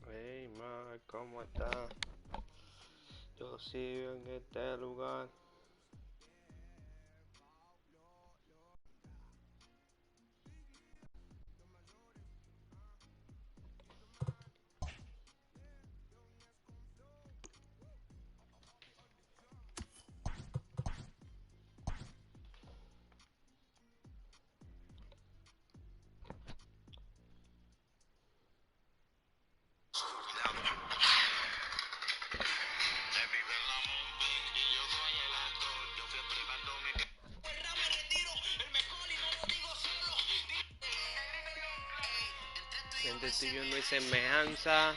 Hey, ma, ¿cómo está? Yo sigo en este lugar. Entre tú y yo no hay semejanza.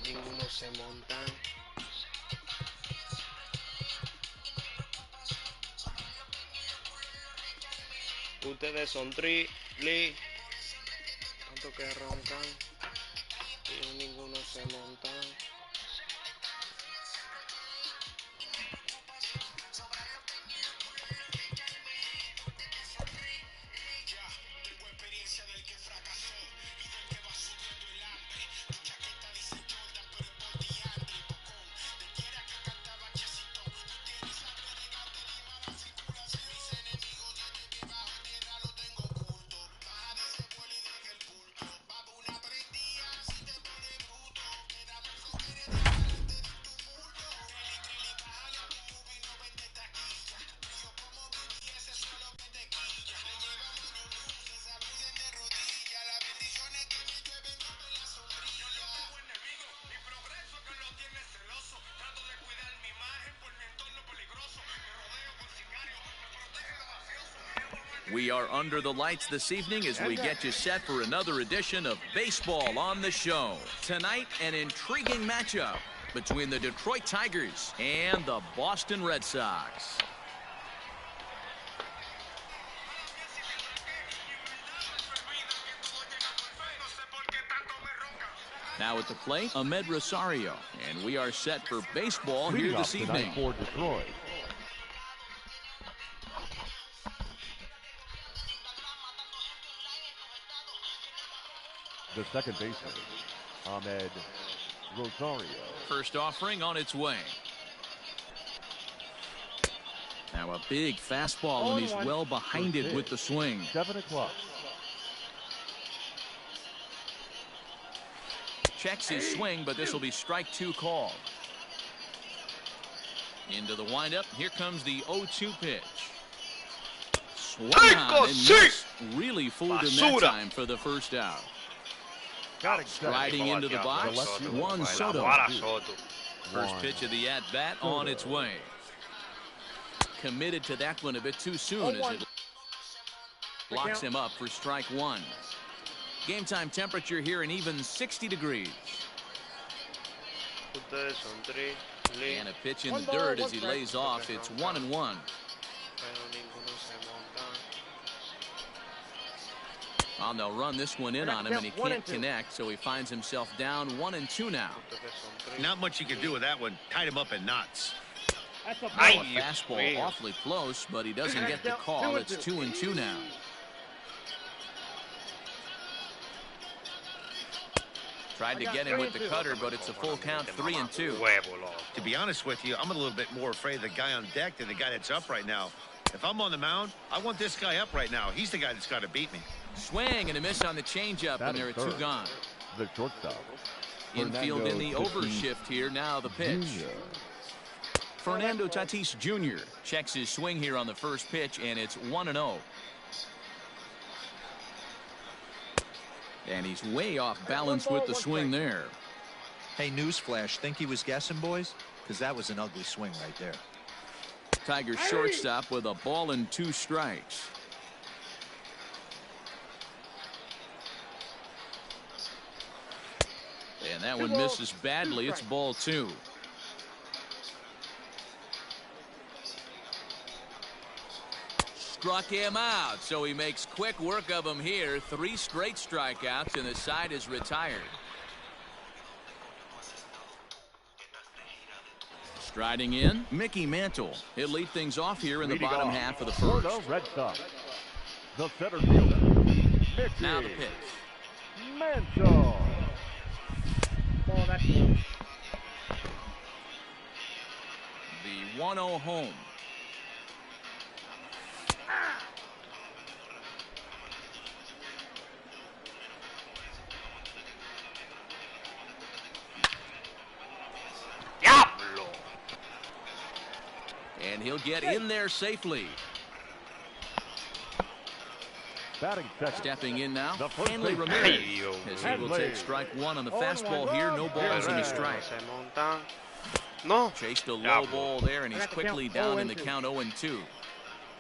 Ninguno se montan. Ustedes son li, tanto que roncan y ninguno se montan. We are under the lights this evening as we get you set for another edition of Baseball on the Show. Tonight, an intriguing matchup between the Detroit Tigers and the Boston Red Sox. Now at the plate, Ahmed Rosario, and we are set for baseball here this evening. For Detroit. The second baseman, Ahmed Rosario. First offering on its way. Now a big fastball, and he's well behind it with the swing. 7 o'clock. Checks his swing, but this will be strike 2 called. Into the windup. Here comes the 0-2 pitch. Swung on and missed. Really fooled him that time for the first out. Sliding into the box, Juan Soto. First pitch of the at-bat on its way. Committed to that one a bit too soon as it locks him up for strike 1. Game time temperature here an even 60 degrees. And a pitch in the dirt as he lays off. It's 1-1. Well, they'll run this one in on him, and he can't connect, so he finds himself down 1-2 now. Not much you can do with that one. Tied him up in knots. A fastball awfully close, but he doesn't get the call. It's 2-2 now. Tried to get him with the cutter, but it's a full count, 3-2. To be honest with you, I'm a little bit more afraid of the guy on deck than the guy that's up right now. If I'm on the mound, I want this guy up right now. He's the guy that's got to beat me. Swing and a miss on the changeup, and there are 2 gone. The shortstop. Infield in the overshift here. Now the pitch. Fernando Tatis Jr. checks his swing here on the first pitch, and it's 1-0. And he's way off balance with the swing there. Hey, newsflash, think he was guessing, boys? Because that was an ugly swing right there. Tigers shortstop with a ball and 2 strikes. And that one misses badly. It's ball 2. struck him out, so he makes quick work of him here. 3 straight strikeouts, and the side is retired. Striding in, Mickey Mantle. He'll lead things off here in the bottom half of the first. For the Red Sox, the center fielder, Mickey Now the pitch. Mantle. The 1-0 home. And he'll get in there safely. Stepping in now, Hanley Ramirez, as he will take strike 1 on the fastball here. No balls and a strike. No. Chased a low ball there, and he's quickly down in the count 0-2.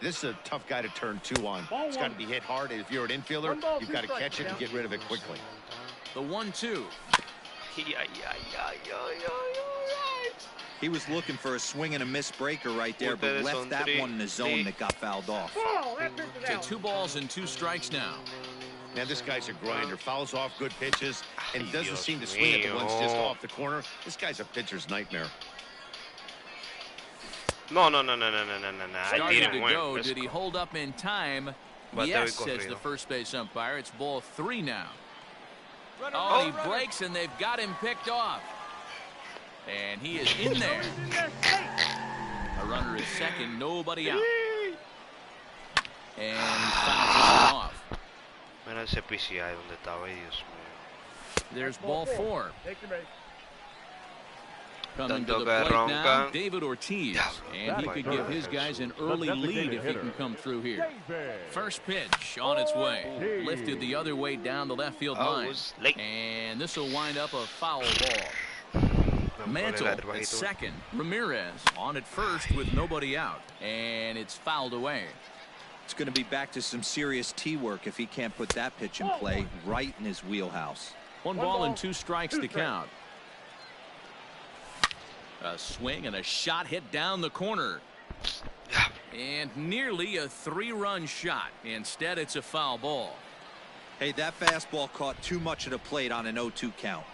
This is a tough guy to turn 2 on. It's got to be hit hard. If you're an infielder, you've got to catch it and get rid of it quickly. The 1-2. He was looking for a swing and a miss breaker right there, but left that one in the zone that got fouled off. To 2 balls and 2 strikes now. Man, this guy's a grinder. Fouls off good pitches and doesn't seem to swing at the ones just off the corner. This guy's a pitcher's nightmare. No. Started to go. Did he hold up in time? Yes, says the first base umpire. It's ball 3 now. Oh, he breaks, and they've got him picked off. And he is in there. A runner is second, nobody out. And fouls him off. Mira ese PCI donde estaba, Dios mío. There's ball 4. Coming to the plate now, David Ortiz. And he could give his guys an early lead if he can come through here. First pitch on its way. Lifted the other way down the left field line. And this will wind up a foul ball. Mantle at second. Ramirez on at first with nobody out. And it's fouled away. It's going to be back to some serious tee work if he can't put that pitch in play right in his wheelhouse. 1 ball and 2 strikes to count. A swing and a shot hit down the corner. And nearly a 3-run shot. Instead, it's a foul ball. Hey, that fastball caught too much of the plate on an 0-2 count.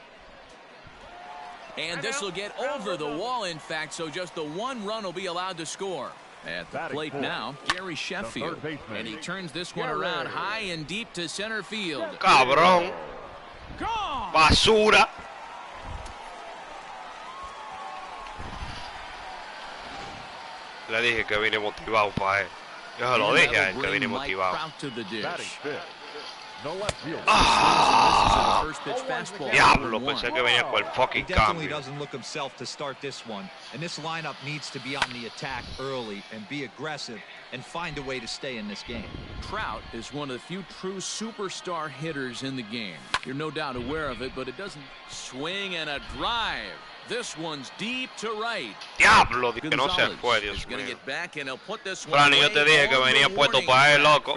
And this will get over the wall, in fact, so just the 1 run will be allowed to score. At the plate now, Gary Sheffield. And he turns this one around high and deep to center field. Cabrón. Basura. Le dije que vine motivado para él. Yo se lo dije a él que vine motivado. Diablo, pensé que venía con el fucking he definitely cambio. doesn't look himself to start this one, and this lineup needs to be on the attack early and be aggressive and find a way to stay in this game. Trout is one of the few true superstar hitters in the game. You're no doubt aware of it, but it doesn't swing and a drive. This one's deep to right. Diablo, que no se fue, Dios mío. Fran, yo te dije que venía puesto para él, loco.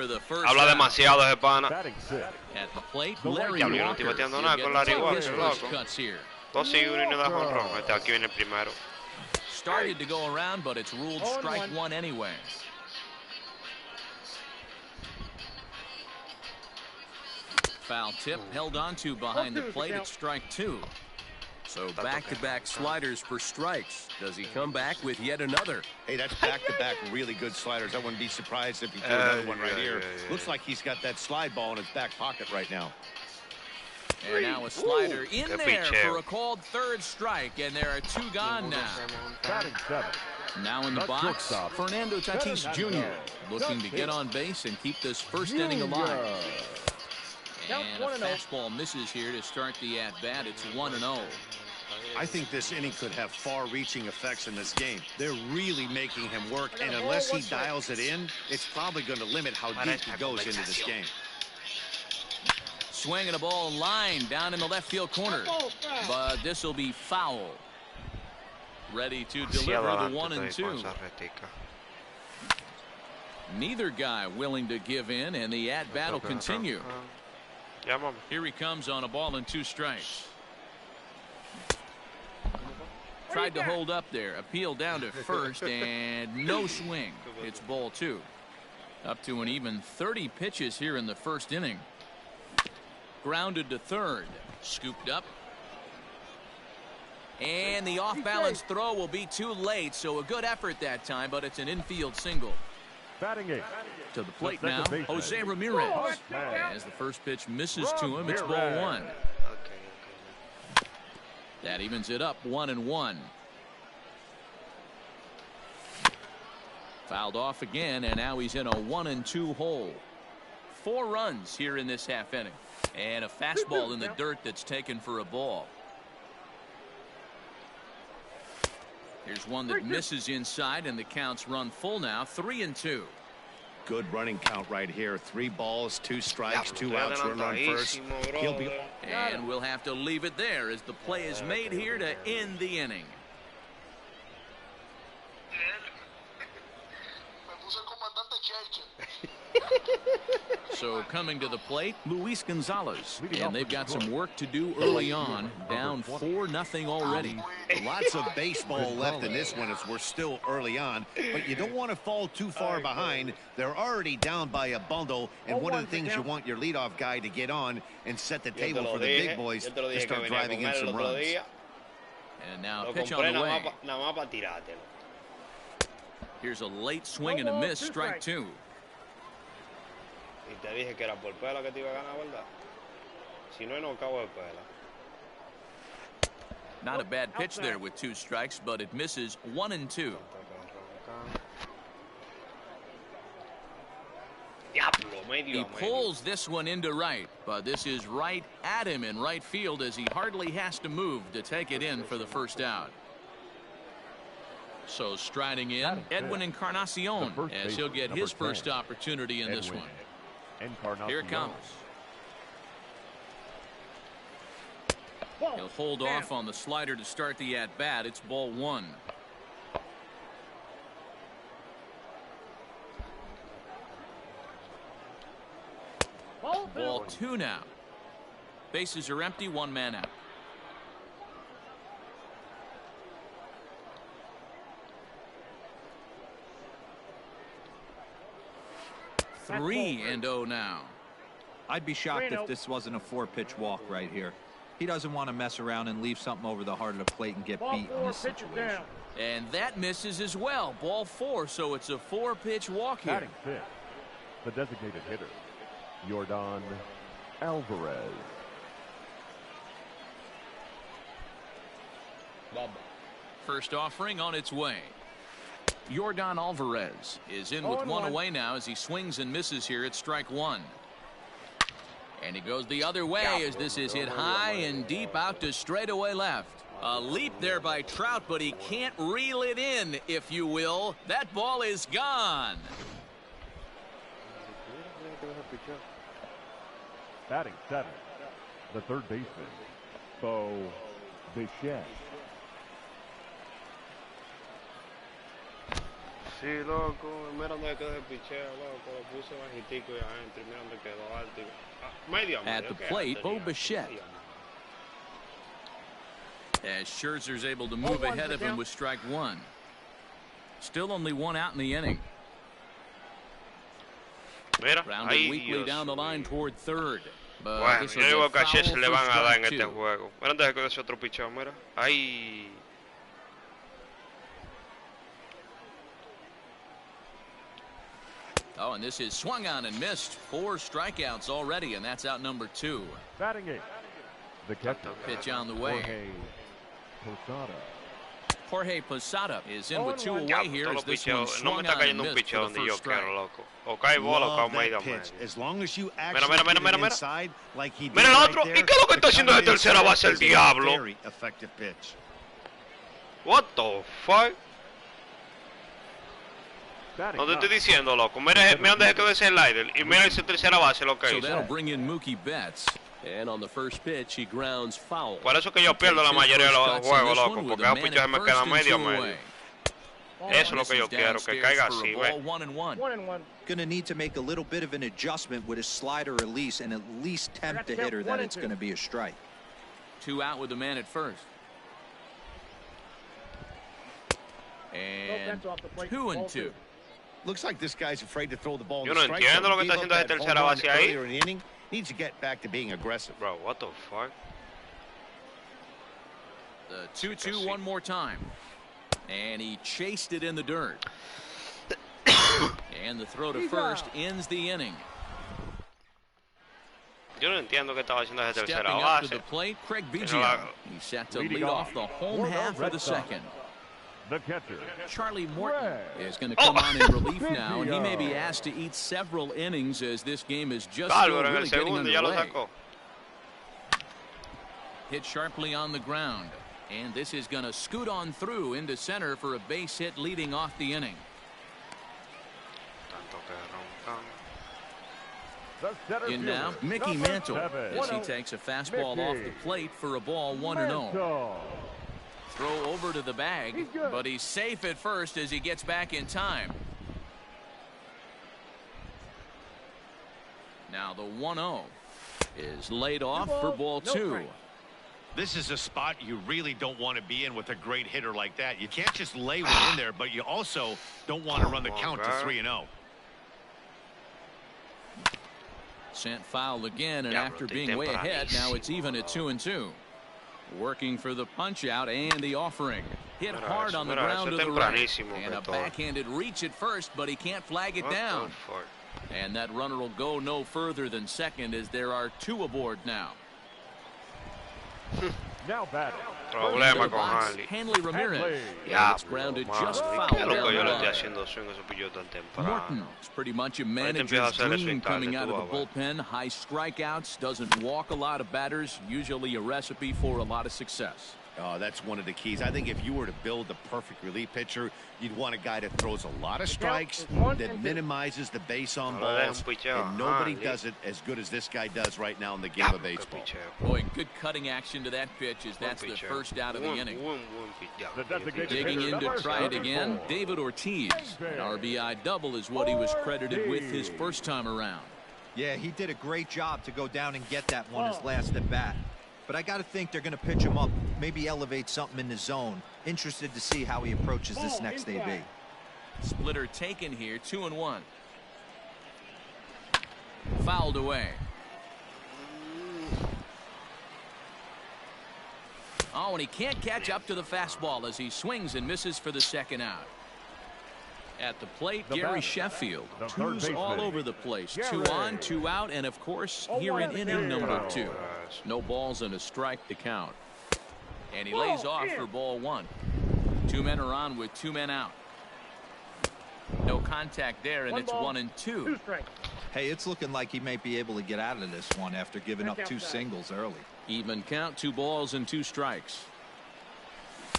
Habla demasiado ese pana. At the plate, Larry Diablo, yo no estoy bateando nada con Larry Walker, loco. 2 y 1 y no da jonrón. Aquí viene el primero. Started to go around, but it's ruled strike 1 anyway. Foul tip held onto behind the plate at strike 2. So back-to-back sliders for strikes. Does he come back with yet another? Hey, that's back-to-back really good sliders. I wouldn't be surprised if he threw another one right here. Looks like he's got that slide ball in his back pocket right now. And now a slider in there for a called 3rd strike, and there are 2 gone now. Now in the box, Fernando Tatis Jr. looking to get on base and keep this first inning alive. And a fastball misses here to start the at-bat. It's 1-0. I think this inning could have far-reaching effects in this game. They're really making him work, and unless he dials it in, it's probably going to limit how deep he goes into this game. Swinging a ball line down in the left field corner, but this will be foul. Ready to deliver the 1-2. Neither guy willing to give in, and the at-bat will continue. Here he comes on a ball and 2 strikes. Tried to hold up there. Appeal down to first, and no swing. It's ball 2. Up to an even 30 pitches here in the first inning. Grounded to third. Scooped up. And the off-balance throw will be too late, so a good effort that time, but it's an infield single. Batting eight. To the plate now, Jose Ramirez. As the first pitch misses to him, it's ball one. That evens it up 1-1. Fouled off again, and now he's in a 1-2 hole. 4 runs here in this half inning. And a fastball in the dirt that's taken for a ball. Here's one that misses inside, and the count's run full now, 3-2. Good running count right here. 3 balls, 2 strikes, 2 outs, run on first. He'll be. And we'll have to leave it there as the play is made here to end the inning. So coming to the plate, Luis Gonzalez, and they've got some work to do early on. Down 4-0 already. Lots of baseball left in this one as we're still early on, but you don't want to fall too far behind. They're already down by a bundle, and one of the things you want your leadoff guy to get on and set the table for the big boys to start driving in some runs. And now pitch on the way. Here's a late swing and a miss, strike 2. Y te dije que era por pela que te iba a ganar, ¿verdad? Si no, no acabo de pela. Not a bad pitch there with 2 strikes, but it misses 1-2. He pulls this one into right, but this is right at him in right field as he hardly has to move to take it in for the first out. So striding in, Edwin Encarnacion, as he'll get his first opportunity in this one. Here it comes. He'll hold off on the slider to start the at-bat. It's ball 1. Ball 2 now. Bases are empty, 1 man out. Three and 0 now. I'd be shocked if this wasn't a 4-pitch walk right here. He doesn't want to mess around and leave something over the heart of the plate and get beat in this situation. And that misses as well. Ball 4, so it's a 4-pitch walk here. Batting 5th, the designated hitter, Yordan Alvarez. First offering on its way. Yordan Alvarez is in with 1 away now as he swings and misses here at strike 1. And he goes the other way as this is hit high and deep out to straightaway left. A leap there by Trout, but he can't reel it in, if you will. That ball is gone. Batting 7th, the third baseman, Bo Bichette. Sí, loco, mira dónde quedó el picheo, loco, lo puse bajitico y adentro, mira dónde quedó alto. Medio. At the plate, Bo Bichette. As Scherzer's able to move ahead of him with strike 1. Still only 1 out in the inning. Rounded weakly down the line toward third. Bueno, yo digo que a Scherzer le van a dar en este juego. Mira dónde quedó ese otro picheo, mira. Ahí. Oh, and this is swung on and missed. 4 strikeouts already, and that's out number 2. Batting 8th, the catcher. Pitch on the way. Jorge Posada. Jorge Posada is in with 2 away here as this one swung on and missed for the first strike. As long as you actually inside like he did mira el otro. ¿Y qué es lo que está haciendo de tercera base el diablo? Very effective pitch. What the fuck? No te estoy diciendo, loco. Mira dónde quedó ese slider. Y mira ese tercera base lo que hizo. So that'll bring in Mookie Betts. And on the first pitch, he grounds foul. Por eso que yo pierdo la mayoría de los juegos, loco. Porque a pichar me queda medio. Eso es lo que yo quiero, que caiga así, ve. 1-1. Gonna need to make a little bit of an adjustment with his slider release and at least tempt the hitter that it's gonna be a strike. 2 out with the man at first. And 2-2. Looks like this guy's afraid to throw the ball. Yo no entiendo lo que está haciendo ese tercera base ahí. Needs to get back to being aggressive. Bro, what the fuck? The 2-2 one more time. And he chased it in the dirt. And the throw to first ends the inning. Yo no entiendo qué estaba haciendo esa tercera Stepping up to base. the plate, Craig Biggio. He's set to lead off the home half of the second. The catcher, Charlie Morton is going to come on in relief now, and he may be asked to eat several innings as this game is just still really getting underway. Hit sharply on the ground, and this is going to scoot on through into center for a base hit leading off the inning. In now, Mickey Mantle as he takes a fastball off the plate for a ball 1-0. Throw over to the bag, but he's safe at first as he gets back in time. Now the 1-0 is laid off for ball 2. This is a spot you really don't want to be in with a great hitter like that. You can't just lay one in there, but you also don't want to run the count to 3-0. Sent foul again, and after being way ahead, now it's even at 2-2. Working for the punch out and the offering. Hit hard on the ground to the right. And a backhanded reach at first, but he can't flag it down. And that runner will go no further than second as there are 2 aboard now. now batting. Problema con Hanley. Hanley Ramirez. Yeah, it's grounded just foul. Morton is pretty much a manager's dream coming out of the bullpen. High strikeouts, doesn't walk a lot of batters, usually a recipe for a lot of success. Oh, that's one of the keys. I think if you were to build the perfect relief pitcher, you'd want a guy that throws a lot of strikes, that minimizes the base on balls, and nobody does it as good as this guy does right now in the game of baseball. Boy, good cutting action to that pitch as that's the first out of the inning. Digging in to try it again, David Ortiz. An RBI double is what he was credited with his first time around. Yeah, he did a great job to go down and get that one his last at bat. But I got to think they're going to pitch him up, maybe elevate something in the zone. Interested to see how he approaches this next AB. Splitter taken here, 2-1. Fouled away. Oh, and he can't catch up to the fastball as he swings and misses for the second out. At the plate, Gary Sheffield. 2s all over the place. 2 on, 2 out, and of course, here in inning number 2. No balls and a strike to count. And he lays off for ball 1. 2 men are on with 2 men out. No contact there, and it's 1-2. Hey, it's looking like he might be able to get out of this one after giving up 2 singles early. Even count, 2 balls and 2 strikes.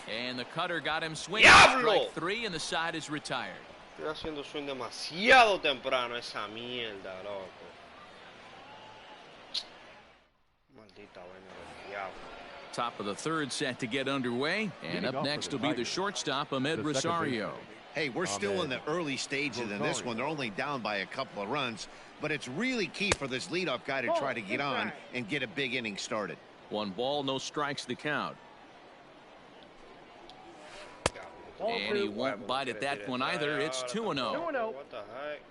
And the cutter got him swinging. Strike 3, and the side is retired. Estoy haciendo swing demasiado temprano esa mierda, loco. Maldita vaina del diablo. Top of the third set to get underway, and up next will be the shortstop, Ahmed Rosario. Hey, we're still in the early stages in this one. They're only down by a couple of runs, but it's really key for this leadoff guy to try to get on and get a big inning started. 1 ball, no strikes to count. And he won't bite at that one either. It's 2-0. What the heck?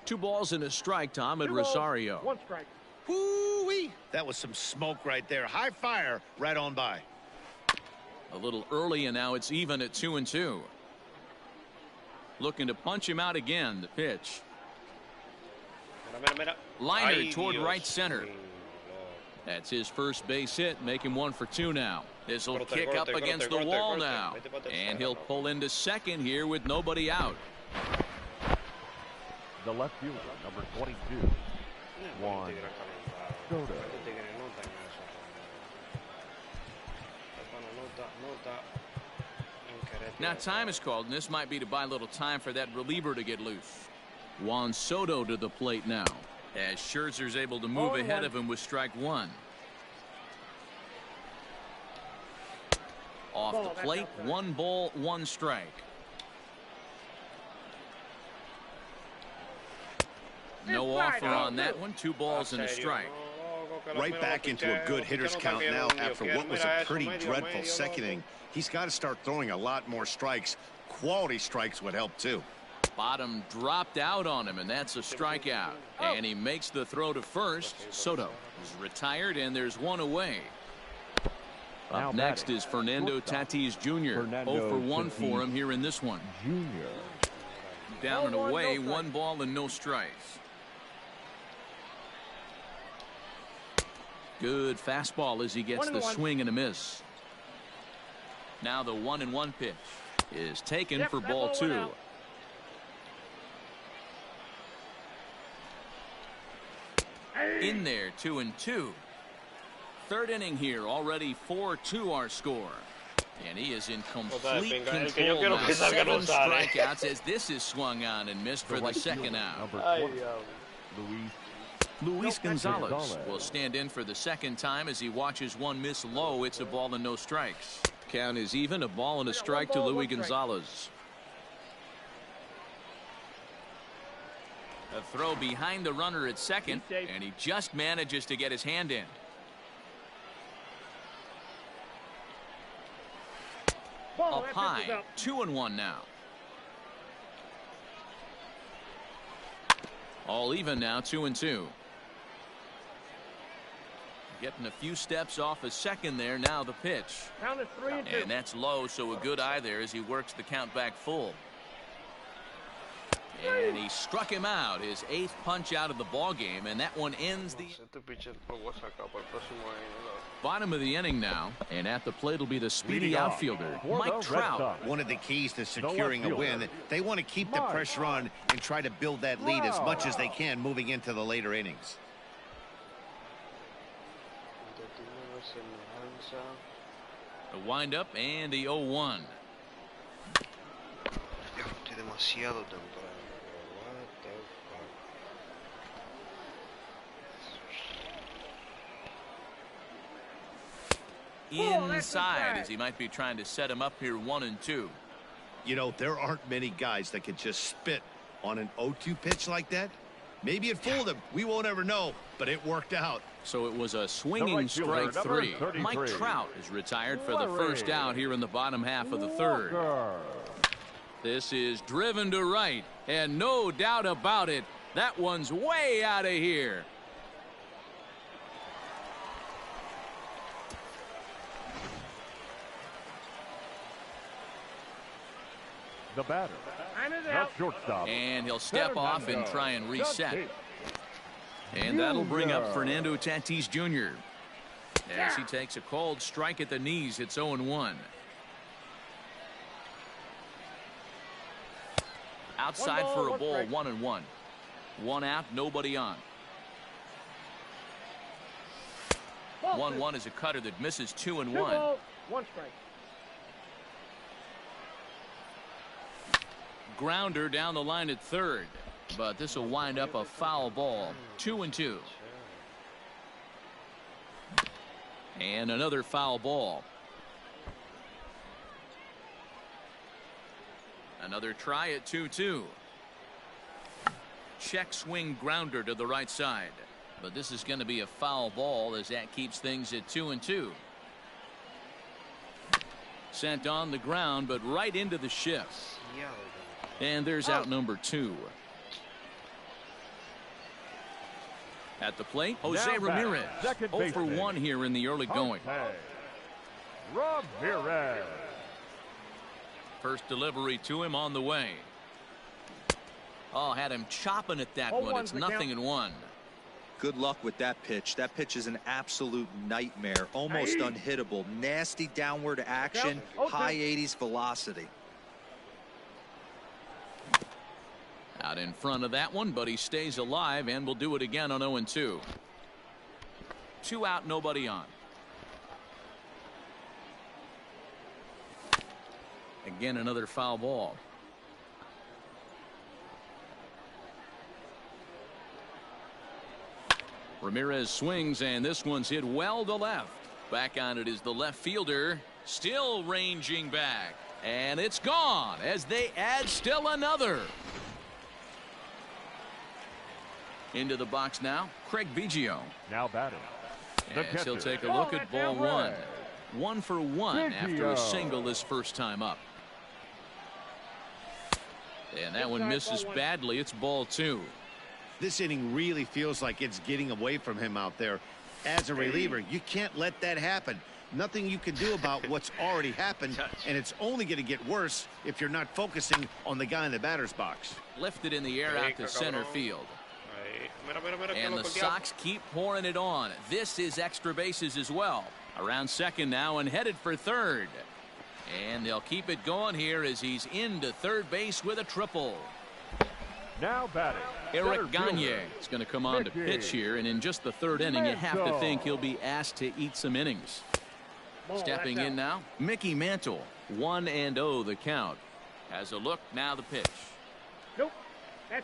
2 balls and a strike to Ahmed Rosario. 1 strike. Woo-wee. That was some smoke right there. High fire right on by. A little early, and now it's even at 2-2. Looking to punch him out again. The pitch. Liner toward right center. That's his first base hit. Make him 1 for 2 now. This will kick up against the wall now. And he'll pull into second here with nobody out. The left fielder, number 22. Juan Soto. Now time is called, and this might be to buy a little time for that reliever to get loose. Juan Soto to the plate now, as Scherzer's able to move ahead of him with strike 1. Off the plate, 1 ball, 1 strike. No offer on that one. 2 balls and a strike. Right back into a good hitter's count now after what was a pretty dreadful second inning. He's got to start throwing a lot more strikes. quality strikes would help too. Bottom dropped out on him, and that's a strikeout. And he makes the throw to first. Soto is retired, and there's one away. Up next is Fernando Tatis Jr. 0 for 1 for him here in this one. Down and away, 1 ball and no strikes. Good fastball as he gets the swing and a miss. Now the 1-1 pitch is taken for ball 2. In there, 2-2. Third inning here, already 4-2 our score. And he is in complete control now. 7 strikeouts as this is swung on and missed for the second out. Luis Gonzalez will stand in for the second time as he watches one miss low. It's a ball and no strikes. Count is even, a ball and a strike to Luis Gonzalez. A throw behind the runner at second, and he just manages to get his hand in. Up high, 2-1 now. All even now, 2-2. Getting a few steps off a second there. Now the pitch. And that's low, so a good eye there as he works the count back full. And he struck him out, his 8th punch out of the ball game, and that one ends the bottom of the inning now. And at the plate will be the speedy outfielder, Mike Trout. One of the keys to securing a win, they want to keep the pressure on and try to build that lead as much as they can moving into the later innings. The windup and the 0-1. Inside as he might be trying to set him up here 1-2. You know, there aren't many guys that can just spit on an 0-2 pitch like that. Maybe it fooled him. We won't ever know, but it worked out. So it was a swinging strike 3. Mike Trout is retired for the first out here in the bottom half of the third. This is driven to right, and no doubt about it, that one's way out of here. The batter, the shortstop. And he'll step off and try and reset. And that'll bring up Fernando Tatis Jr. as he takes a cold strike at the knees. It's 0-1. Outside for a ball, 1-1. 1 out, nobody on. 1-1 is a cutter that misses 2-1. 1 strike. Grounder down the line at third, but this will wind up a foul ball. 2-2. And another foul ball. Another try at 2-2. Check swing grounder to the right side, but this is going to be a foul ball as that keeps things at 2-2. Sent on the ground, but right into the shift. And there's out number 2. At the plate, Jose Ramirez. 0 for 1 here in the early going. Ramirez. First delivery to him on the way. Oh, had him chopping at that one. It's 0-1. Good luck with that pitch. That pitch is an absolute nightmare. Almost unhittable. Nasty downward action. High 80s velocity. Out in front of that one, but he stays alive and will do it again on 0-2. 2 out, nobody on. Again, another foul ball. Ramirez swings, and this one's hit well to left. Back on it is the left fielder, still ranging back. And it's gone as they add still another. Into the box now, Craig Biggio. Now batting. As he'll take a look at ball 1. 1 for 1 after a single this first time up. And that one misses badly. It's ball 2. This inning really feels like it's getting away from him out there. As a reliever, you can't let that happen. Nothing you can do about what's already happened, and it's only going to get worse if you're not focusing on the guy in the batter's box. Lifted in the air out to center field. And the Sox keep pouring it on. This is extra bases as well. Around second now and headed for third. And they'll keep it going here as he's into third base with a triple. Now batting, Eric Gagne is going to come on to pitch here, and in just the third inning, you have to think he'll be asked to eat some innings. Stepping in now, Mickey Mantle. 1-0 the count. Has a look, now the pitch.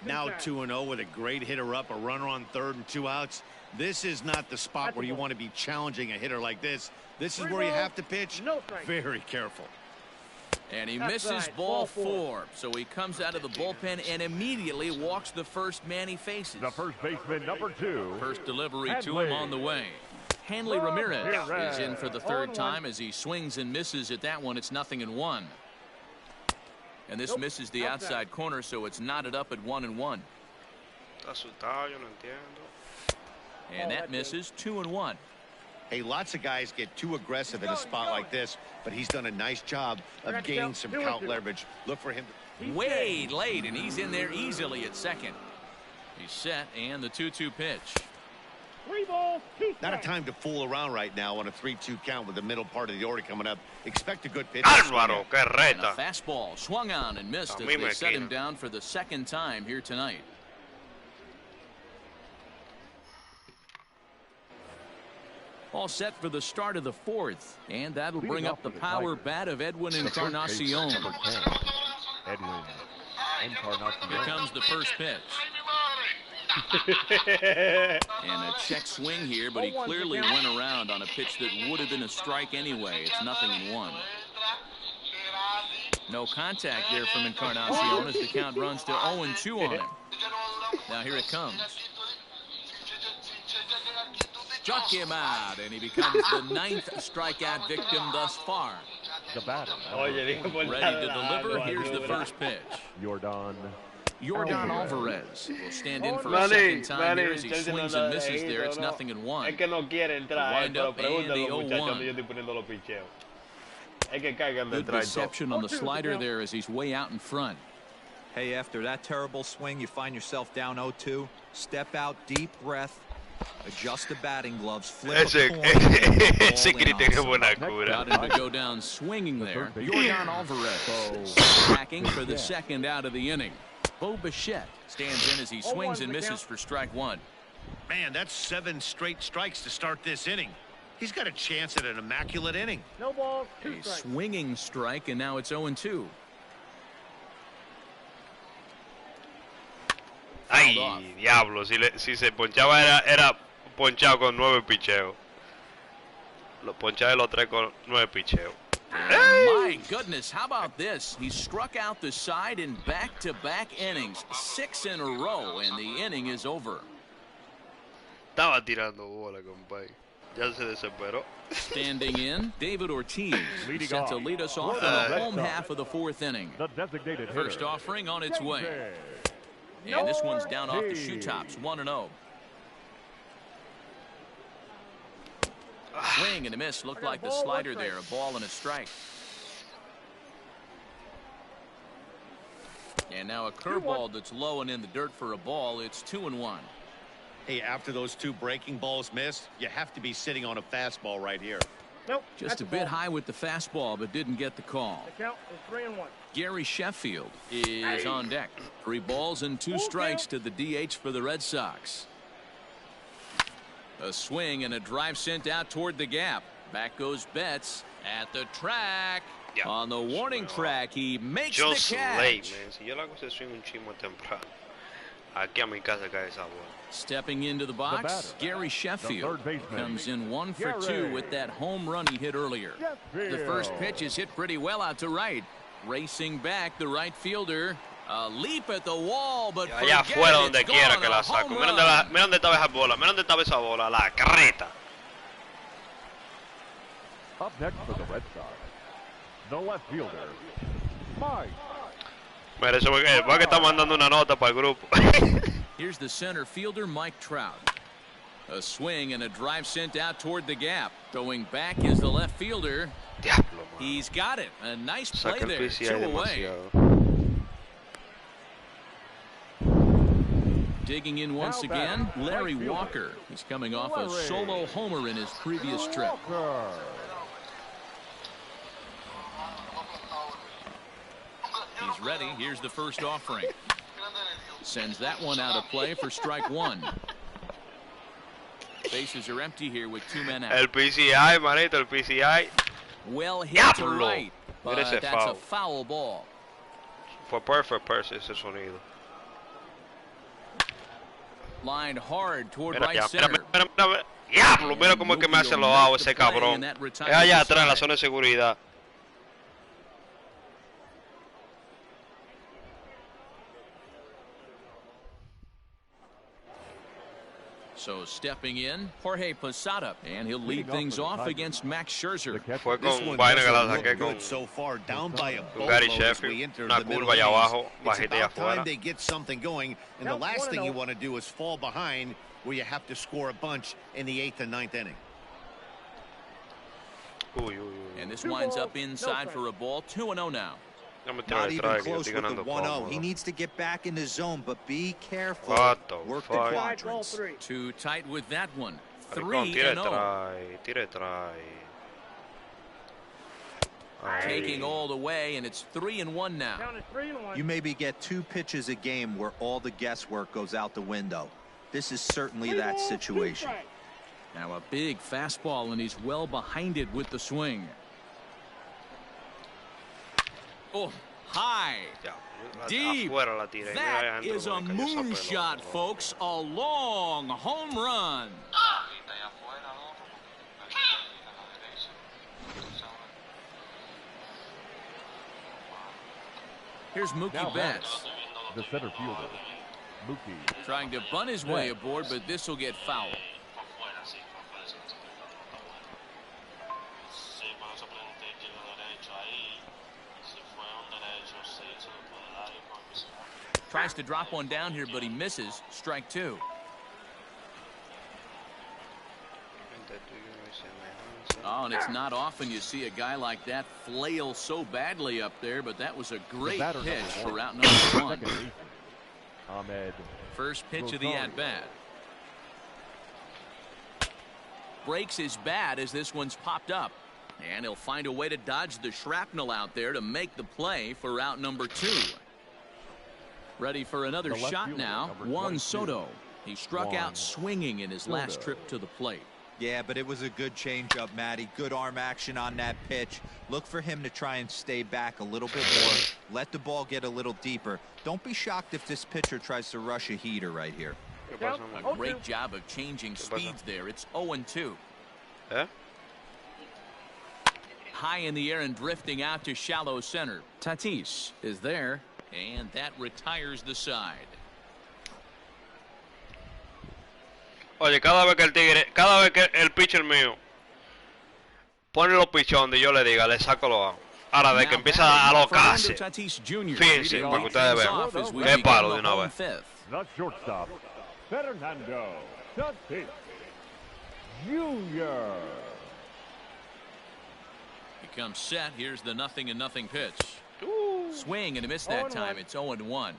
Now 2-0 with a great hitter up, a runner on third and 2 outs. This is not the spot where you want to be challenging a hitter like this. This is where you have to pitch very careful. And he misses ball 4. So he comes out of the bullpen and immediately walks the first man he faces. The first baseman, number 2. First delivery to him on the way. Hanley Ramirez is in for the third time as he swings and misses at that one. It's 0-1. And this misses the outside corner, so it's knotted up at 1-1. And that misses 2-1. Hey, lots of guys get too aggressive in a spot like this, but he's done a nice job of gaining some count leverage. Look for him. Way late, and he's in there easily at second. He's set, and the 2-2 pitch. 3 balls, 2 strikes. Not a time to fool around right now on a 3-2 count with the middle part of the order coming up. Expect a good pitch. Álvaro, qué And a reta. fastball swung on and missed as they set him down for the second time here tonight. All set for the start of the fourth, and that'll bring up the power bat of Edwin Encarnacion. Edwin Encarnacion. Here comes the first pitch. And a check swing here, but he clearly went around on a pitch that would have been a strike anyway. It's 0-1. No contact there from Encarnacion as the count runs to 0-2 on him. Now here it comes. Struck him out, and he becomes the 9th strikeout victim thus far. The batter. Ready to deliver. Here's the first pitch. Yordan Alvarez will stand in for a second time here as he swings and misses there. It's 0-1. Wind up and the 0-1. Good reception on the slider there as he's way out in front. Hey, after that terrible swing, you find yourself down 0-2. Step out, deep breath. Adjust the batting gloves. Flip Ese grito es buena cura. Got him to go down swinging there. Yordan Alvarez attacking for the second out of the inning. Bo Bichette stands in as he swings and misses for strike 1. Man, that's 7 straight strikes to start this inning. He's got a chance at an immaculate inning. No balls, 2 A strikes. swinging strike, and now it's 0-2. Ay, diablo, si se ponchaba era ponchado con 9 picheos. Lo ponchaba los 3 con 9 picheos. My goodness, how about this? He struck out the side in back-to-back innings, 6 in a row, and the inning is over. Estaba tirando bola, compadre. Ya se desesperó. Standing in, David Ortiz set to lead us off in the home half of the 4th inning. The designated hitter. First offering on its way. And this one's down off the shoe tops, 1-0. Swing and a miss. Looked like the slider there. A ball and a strike. And now a curveball that's low and in the dirt for a ball. It's 2-1. Hey, after those 2 breaking balls missed, you have to be sitting on a fastball right here. Nope. Just a bit high with the fastball, but didn't get the call. The count is 3-1. Gary Sheffield is on deck. 3 balls and 2 strikes to the DH for the Red Sox. A swing and a drive sent out toward the gap. Back goes Betts at the track. Yeah. On the warning track, he makes Just the catch. late, man. Si yo la cosa swing un chismo temprano. Aquí a mi casa cae esa bola. Stepping into the box, batter, Gary Sheffield third baseman, comes in 1 for 2 with that home run he hit earlier. The first pitch is hit pretty well out to right. Racing back, the right fielder. A leap at the wall, but Allá afuera donde quiera que la saco. Mira dónde estaba esa bola. Mira dónde estaba esa bola. La carreta. Up next for the Red Sox, the left fielder, Mike. Mira, eso va que está mandando una nota para el grupo. Here's the center fielder, Mike Trout. A swing and a drive sent out toward the gap. Going back is the left fielder. Diablo, He's got it. A nice play saca el there. PCI 2 away. demasiado. Digging in once again, Larry Walker. He's coming off a solo homer in his previous trip. He's ready. Here's the first offering. Sends that one out of play for strike 1. Bases are empty here with 2 men out. El PCI, manito, el PCI. Well hit to right, but Mira ese that's foul. a foul ball. Fue perfect ese sonido. Line hard toward Mira, right ya, center. mira. Diablo, mira cómo es que me hace los ojos ese cabrón. Es allá atrás en la zona de seguridad. So stepping in, Jorge Posada, and he'll lead things off against Max Scherzer. Fue This con one vaina que la doesn't saqué look con good so far, down by a Gary boatload as we Sheffield. enter Una the middle curva allá innings. abajo, It's bajita y about time afuera. they get something going, and the Count last thing you 1-0. want to do is fall behind where you have to score a bunch in the 8th and 9th inning. Uy, uy, uy. And this 2 winds balls, up inside no for a ball. 2-0 now. No me tiro Not de even strike, yo close estoy with the ganando 1-0. cómodo. He needs to get back in the zone, but be careful. What the Work the fuck? Strike ball quadrants. 3. Too tight with that one. Maricón, tira 3-0. de tira de Ay. Taking all the way, and it's 3-1 now. Count is 3-1. You maybe get 2 pitches a game where all the guesswork goes out the window. This is certainly 3 that balls, 2 situation. strikes. Now a big fastball, and he's well behind it with the swing. Oh, high. Ya, Deep. afuera la tiré. Mira That adentro is a cómo me cayó esa moonshot, pelota. folks. A long home run. Here's Now Mookie Betts the center fielder, Mookie. trying to bunt his way aboard, but this will get foul. Tries to drop one down here, but he misses. Strike 2. Oh, and it's not often you see a guy like that flail so badly up there, but that was a great batter pitch number for out one. number 1. Second baseman, Ahmed. First pitch of the Rosario. at-bat. Breaks his bat as this one's popped up. And he'll find a way to dodge the shrapnel out there to make the play for out number 2. Ready for another The left shot fielder, now. number Juan 22. Soto. He struck Juan out swinging in his last Soto. trip to the plate. Yeah, but it was a good changeup, Matty. Good arm action on that pitch. Look for him to try and stay back a little bit more. Let the ball get a little deeper. Don't be shocked if this pitcher tries to rush a heater right here. ¿Qué pasa, A man? great job of changing speeds there. It's 0-2. ¿Eh? High in the air and drifting out to shallow center. Tatis is there, and that retires the side. Oye, cada vez que el pitcher mío pone los pichones donde yo le diga, le saco los ojos. Ahora, de que Now empieza batting, a locarse, Fernando Tatis Jr. fíjense, leading para que ustedes things vean. off as we Es begin palo the de una home vez. fifth. The shortstop, Fernando Tatis Jr. He comes set. Here's the 0-0 pitch. Swing and a miss that 0-1. time. It's 0-1.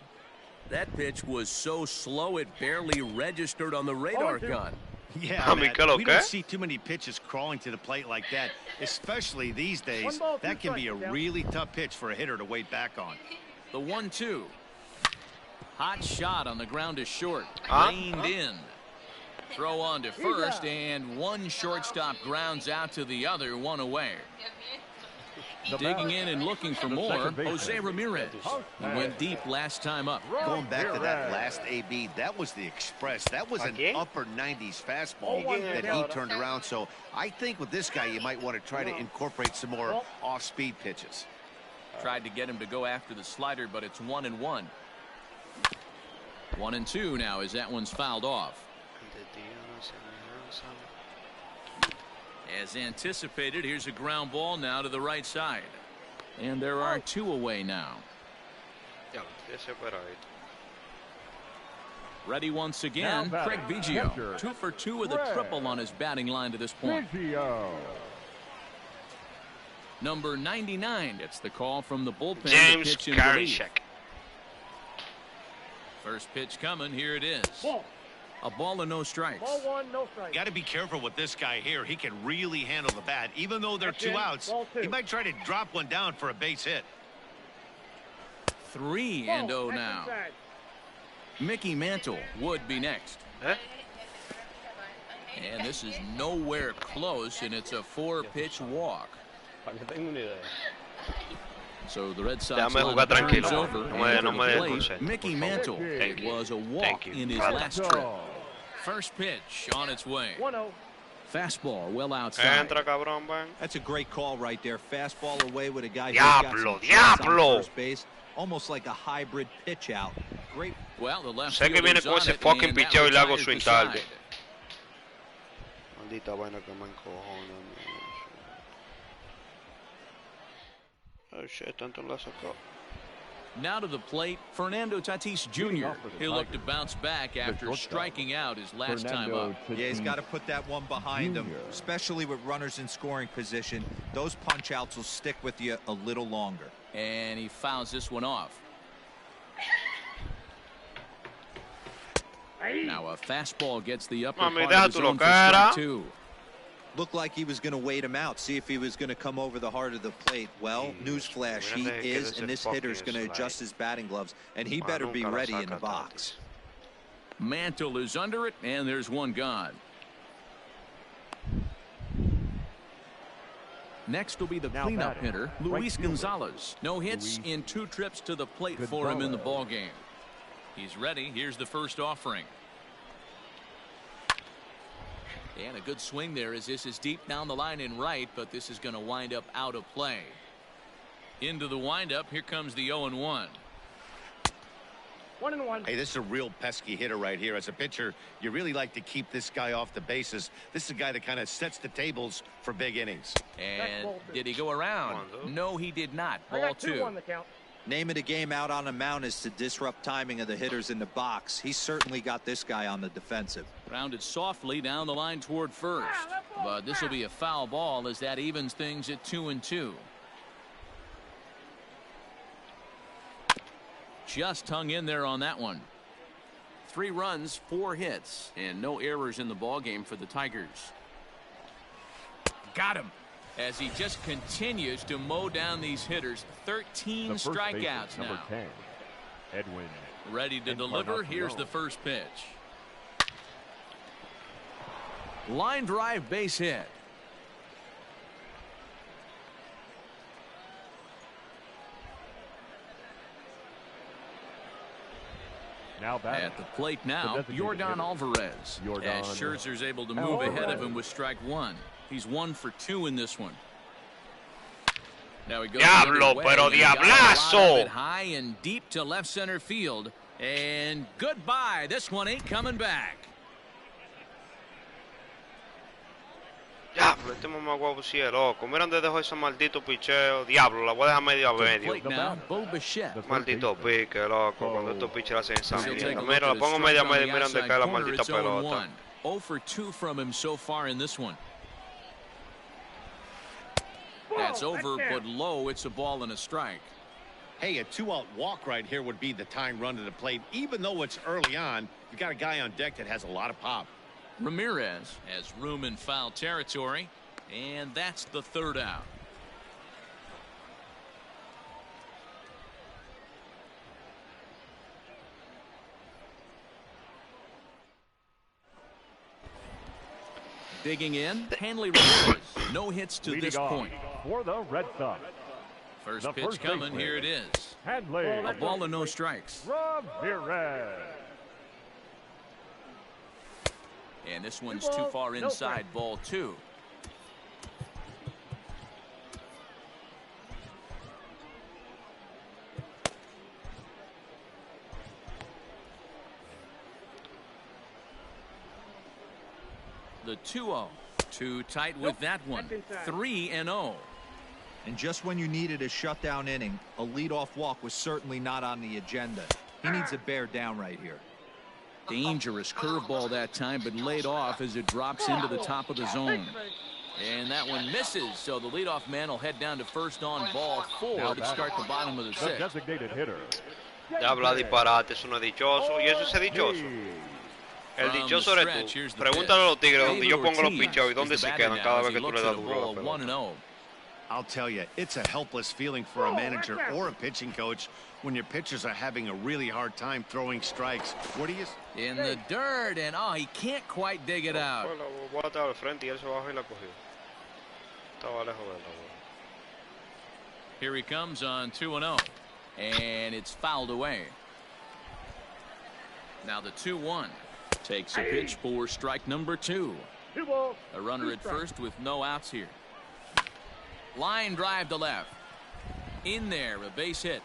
That pitch was so slow it barely registered on the radar 0-2. gun. Yeah, I mean, Matt, ¿qué lo we que? don't see too many pitches crawling to the plate like that, especially these days. 1 ball, 2 That can be a strikes, yeah. really tough pitch for a hitter to wait back on. The 1-2. Hot shot on the ground to short. Huh? Reined in. Throw on to first, and one shortstop grounds out to the other, one away. The Digging batter, in and looking for the more, second baseman, Jose Ramirez. He went deep last time up. Going back to that Ramirez. last AB, that was the express. That was an Again? upper 90s fastball 0-1 that he Delta. turned around. So I think with this guy, you might want to try to incorporate some more off-speed pitches. Tried to get him to go after the slider, but it's 1-1. 1-2 now as that one's fouled off. As anticipated, here's a ground ball now to the right side. And there are 2 away now. Ya, ese por ahí. Ready once again, Craig Biggio. 2 for 2 with a triple on his batting line to this point. Number 99 gets the call from the bullpen. James to pitch in relief. First pitch coming. Here it is. A ball and no strikes. Ball 1, no strikes. Got to be careful with this guy here. He can really handle the bat. Even though they're 2 outs, he might try to drop one down for a base hit. 3-0 now. Mickey Mantle would be next. And this is nowhere close, and it's a 4-pitch walk. So the Red Sox turns over. Mickey Mantle. It was a walk in his last trip. First pitch on its way. 1-0. Fastball well outside. That's a great call right there. Fastball away with a guy Diablo, on first base. Almost like a hybrid pitch out. Great. Well, the left sé que viene con ese fucking picheo y le hago swing tarde. Maldita vaina que me encojona. Oh shit, tanto la sacó. Now to the plate, Fernando Tatis Jr. He'll look to bounce back after striking out his last time up. Yeah, he's got to put that one behind him, especially with runners in scoring position. Those punch outs will stick with you a little longer. And he fouls this one off. Now a fastball gets the upper part of the zone for strike 2. Looked like he was going to wait him out, see if he was going to come over the heart of the plate. Well, newsflash, he is, and this hitter's going to adjust his batting gloves, and he better be ready in the box. Mantle is under it, and there's one gone. Next will be the cleanup hitter, Luis Gonzalez. No hits in 2 trips to the plate for him in the ballgame. He's ready. Here's the first offering. And a good swing there as this is deep down the line in right, but this is going to wind up out of play. Into the windup. Here comes the 0-1. 1-1. Hey, this is a real pesky hitter right here. As a pitcher, you really like to keep this guy off the bases. This is a guy that kind of sets the tables for big innings. And did he go around? No, he did not. Ball 2. On the count. Name of the game out on the mound is to disrupt timing of the hitters in the box. He's certainly got this guy on the defensive. Rounded softly down the line toward first. But this will be a foul ball as that evens things at 2-2. Just hung in there on that one. 3 runs, 4 hits, and no errors in the ballgame for the Tigers. Got him. As he just continues to mow down these hitters. 13 strikeouts now. Number 10, Edwin. Ready to deliver. Here's the first pitch. Line drive, base hit. Now back at the plate now, Yordan Alvarez. As Scherzer's able to move ahead of him with strike 1. He's 1 for 2 in this one. Now he goes Diablo, pero diablazo! High and deep to left center field. And goodbye. This one ain't coming back. Diablo, este mamaguapo sí es loco. Mira dónde dejó ese maldito picheo. Diablo, la voy a dejar medio a medio. Maldito pique, loco. Cuando estos piches hacen esa mierda. Mira, la pongo medio a medio. Mira dónde cae la maldita pelota. 0 for 2 from him so far in this one. That's over, but low. It's a ball and a strike. Hey, a 2-out walk right here would be the time run to the plate. Even though it's early on, you've got a guy on deck that has a lot of pop. Ramirez has room in foul territory, and that's the 3rd out. Digging in, Hanley Ramirez. No hits to this point. For the Red Sox. First pitch coming. Here it is. Hanley. A ball and no strikes. Ramirez. And this one's too far inside. Ball 2. The 2-0. Too tight with that one. 3-0. And just when you needed a shutdown inning, a leadoff walk was certainly not on the agenda. He needs a bear down right here. Dangerous curveball that time, but laid off as it drops into the top of the zone. And that one misses, so the leadoff man will head down to first on ball 4 to start the bottom of the 6th. Designated hitter. Ya habla disparate, eso no es dichoso. Y eso es dichoso. El dichoso eres tú. Pregúntale a los Tigres donde yo pongo los picheos y dónde se quedan cada vez que tú le das duro a la pelota. I'll tell you, it's a helpless feeling for a manager or a pitching coach when your pitchers are having a really hard time throwing strikes. What do you... In the dirt, and he can't quite dig it out. Here he comes on 2-0, and it's fouled away. Now the 2-1 takes a pitch for strike number 2. A runner at first with no outs here. Line drive to left. In there, a base hit.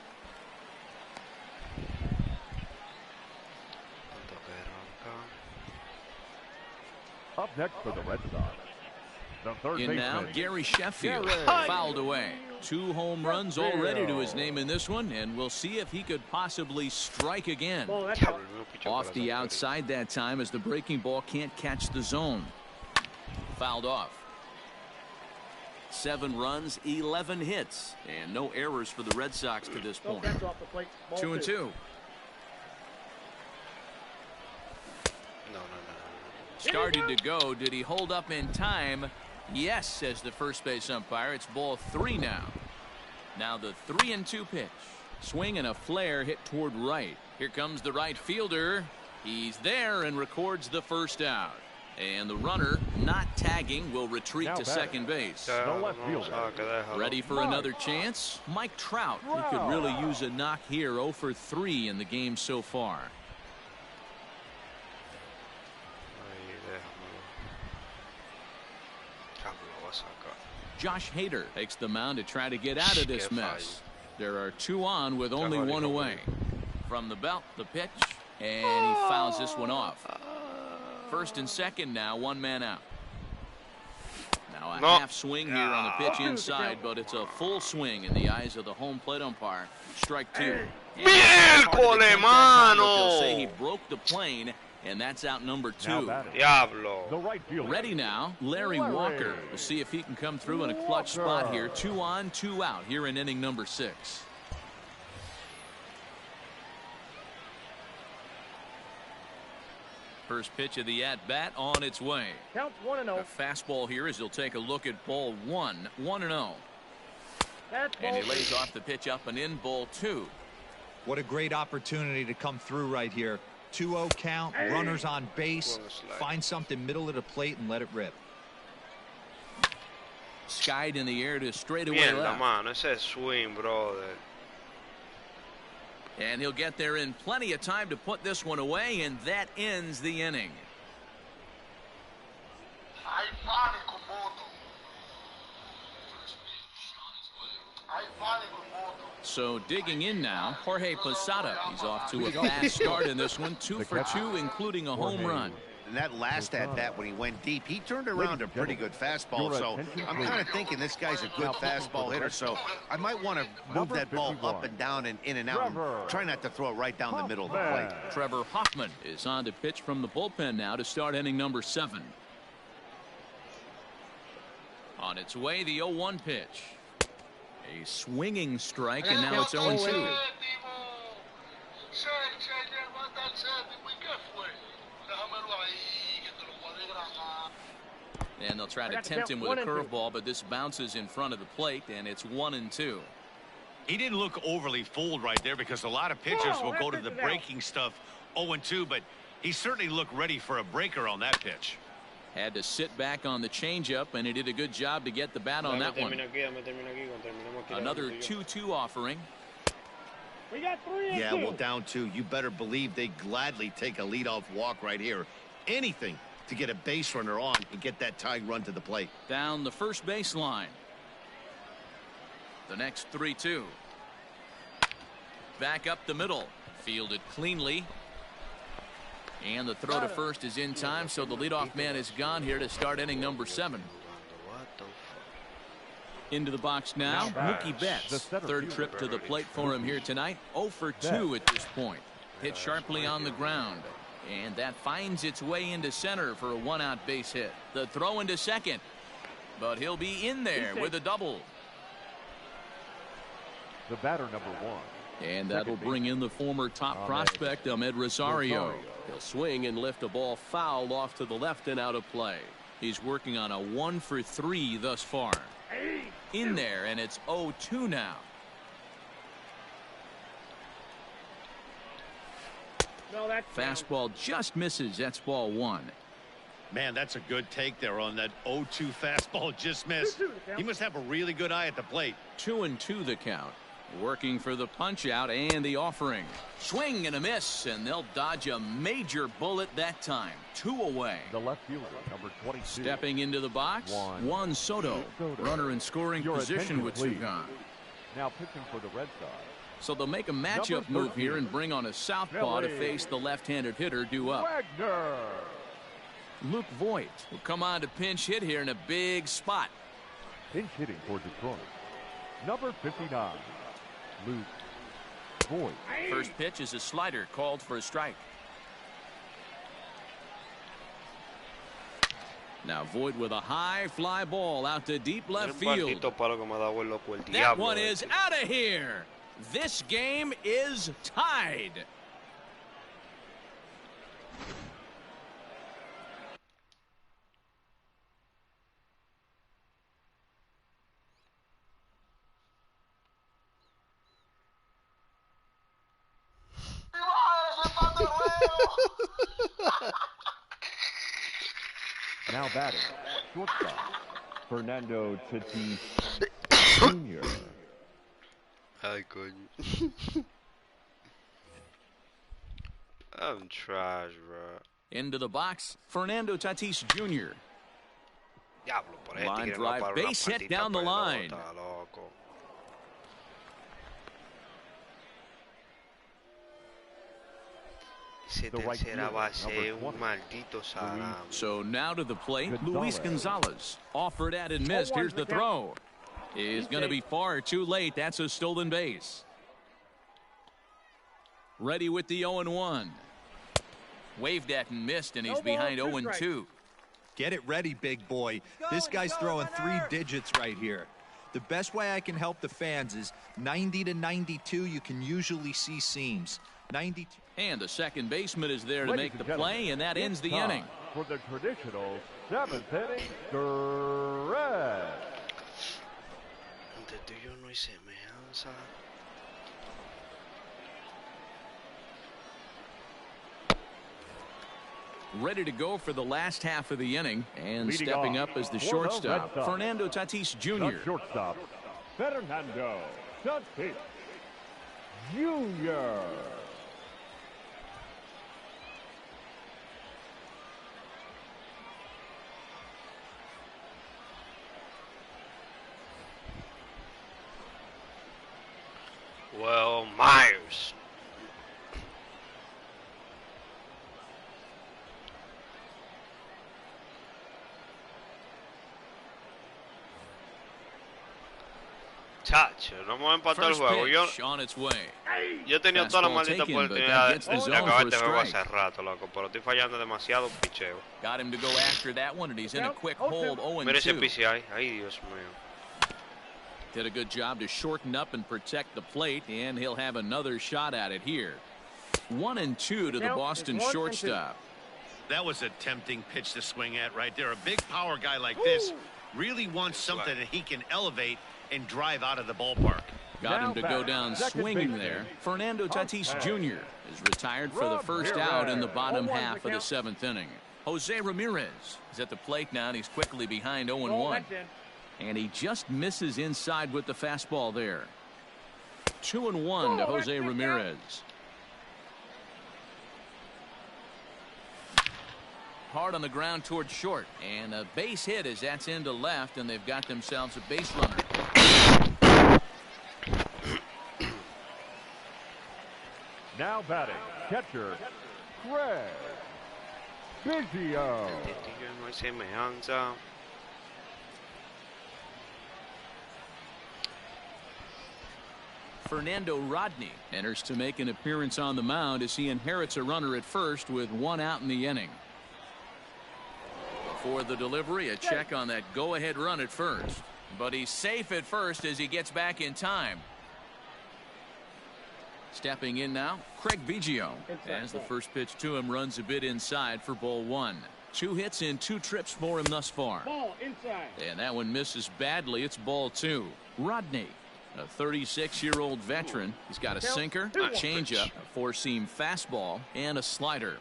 Up next for the Red Sox, the third baseman. Now Gary Sheffield fouled away. 2 home runs already to his name in this one, and we'll see if he could possibly strike again. Off the outside that time as the breaking ball can't catch the zone. Fouled off. 7 runs, 11 hits, and no errors for the Red Sox to this point. 2-2. Started to go. Did he hold up in time? Yes, says the first base umpire. It's ball 3 now. Now the 3-2 pitch. Swing and a flare hit toward right. Here comes the right fielder. He's there and records the first out. And the runner, not tagging, will retreat to second base. Ready for another chance? Mike Trout, who could really use a knock here. 0 for 3 in the game so far. Josh Hader takes the mound to try to get out of this mess. There are 2 on with only 1 away. From the belt, the pitch, and he fouls this one off. First and second now, 1 man out. Now a half swing here on the pitch inside, but it's a full swing in the eyes of the home plate umpire. Strike 2. Miércoles, mano! They'll say he broke the plane, and that's out number 2. Diablo. Ready now, Larry Walker. We'll see if he can come through in a clutch spot here. 2 on, 2 out here in inning number 6. First pitch of the at-bat on its way. Counts 1-0. A fastball here as he'll take a look at ball 1. 1-0. And he lays off the pitch up and in, ball 2. What a great opportunity to come through right here. 2-0 count, runners on base. Find something middle of the plate and let it rip. Skied in the air to straightaway left. Mano, ese swing, brother. And he'll get there in plenty of time to put this one away, and that ends the inning. So digging in now, Jorge Posada. He's off to a fast start in this one. 2 for 2, including a home run. And that last at-bat when he went deep, he turned around a pretty good fastball. So I'm kind of thinking this guy's a good fastball hitter. So I might want to move that ball up and down and in and out. And try not to throw it right down the middle of the plate. Trevor Hoffman is on to pitch from the bullpen now to start inning number 7. On its way, the 0-1 pitch. A swinging strike, and now it's 0-2. And they'll try to tempt him with a curveball, but this bounces in front of the plate, and it's 1-2. He didn't look overly fooled right there because a lot of pitchers will go to the breaking stuff 0-2, but he certainly looked ready for a breaker on that pitch. Had to sit back on the changeup, and he did a good job to get the bat on that one. Another 2-2 offering. We got 3-2. Yeah, well, down 2. You better believe they gladly take a leadoff walk right here. Anything to get a base runner on and get that tying run to the plate. Down the first baseline. The next 3-2. Back up the middle. Fielded cleanly. And the throw to first is in time, so the leadoff man is gone here to start inning number 7. Into the box now, Mookie Betts. Third trip to the plate for him here tonight. 0 for 2 at this point. Hit sharply on the ground. And that finds its way into center for a 1-out base hit. The throw into second. But he'll be in there with a double. The batter, number 1. And that'll bring in the former top prospect, Ahmed Rosario. He'll swing and lift a ball foul off to the left and out of play. He's working on a 1 for 3 thus far. In there, and it's 0-2 now. No, that's fastball just misses. That's ball 1. Man, that's a good take there on that 0-2 fastball just missed. He must have a really good eye at the plate. 2-2 the count. Working for the punch out and the offering. Swing and a miss, and they'll dodge a major bullet that time. 2 away. The left fielder, number 22. Stepping into the box, Juan Soto. Runner in scoring position with 2 gone. Now pitching for the Red Sox. So they'll make a matchup move here and bring on a southpaw to face the left-handed hitter due up. Wagner. Luke Voit will come on to pinch hit here in a big spot. Pinch hitting for Detroit. Number 59. Luke Voit. First pitch is a slider called for a strike. Now Voit with a high fly ball out to deep left field. That one is out of here. This game is tied. Now batting, shortstop, Fernando Tatis Jr. Ay, coño. I'm trash, bro. Into the box, Fernando Tatis Jr. Diablo, por Line drive, base hit down the line. So now to the plate, Luis Gonzalez. Offered at and missed. Here's the throw. Is going to be far too late. That's a stolen base. Ready with the 0-1. Waved at and missed, and he's behind 0-2. Get it ready, big boy. This guy's throwing 3 digits right here. The best way I can help the fans is 90 to 92. You can usually see seams. 92. And the second baseman is there to make the play, and that ends the inning. For the traditional 7th inning, Red. Ready to go for the last half of the inning, and leading stepping up as the shortstop, Fernando Tatis Jr. Shortstop, Fernando Tatis Jr. Well, Myers. Chacho, no vamos a empatar el juego. Yo tenía toda la maldita oportunidad de acabar este juego hace rato, loco, pero estoy fallando demasiado picheo. Got him to go after that one, and he's in a quick hold. 0-2. Mira ese PCI. Ay, Dios mío. Did a good job to shorten up and protect the plate, and he'll have another shot at it here. 1-2 to the Boston shortstop. That was a tempting pitch to swing at right there. A big power guy like this really wants something that he can elevate and drive out of the ballpark. Got him to go down swinging there. Fernando Tatis Jr. is retired for the first out in the bottom half of the 7th inning. Jose Ramirez is at the plate now, and he's quickly behind 0-1. And he just misses inside with the fastball there. 2-1 to Jose Ramirez. Hard on the ground towards short, and a base hit as that's into left, and they've got themselves a base runner. Now batting, catcher, Craig Biggio. Fernando Rodney enters to make an appearance on the mound as he inherits a runner at first with one out in the inning. Before the delivery, a check on that go-ahead run at first. But he's safe at first as he gets back in time. Stepping in now, Craig Biggio. As the first pitch to him runs a bit inside for ball one. 2 hits in 2 trips for him thus far. Ball inside. And that one misses badly. It's ball 2. Rodney, a 36-year-old veteran. He's got a sinker, a changeup, a 4-seam fastball, and a slider.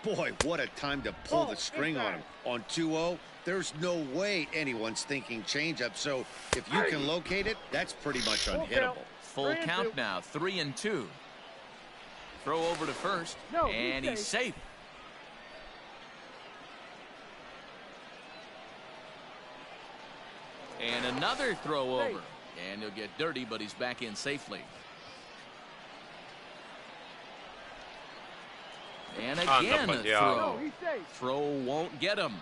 Boy, what a time to pull the string on him. On 2-0, there's no way anyone's thinking changeup. So if you can locate it, that's pretty much unhittable. Full count now, 3-2. Throw over to first, and he's safe. And another throw over. And he'll get dirty, but he's back in safely. And again a throw. Throw won't get him.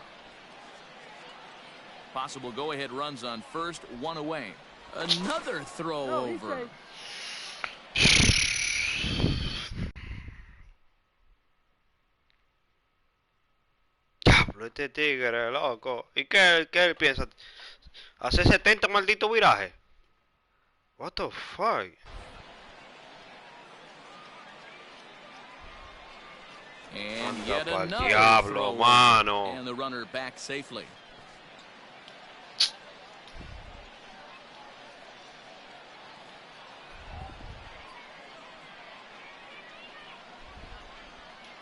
Possible go-ahead runs on first, 1 away. Another throw over. Diablo, este tigre, loco. ¿Y qué él piensa? ¿Hace 70 malditos virajes? What the fuck? And yet another diablo, throw mano. And the runner back safely.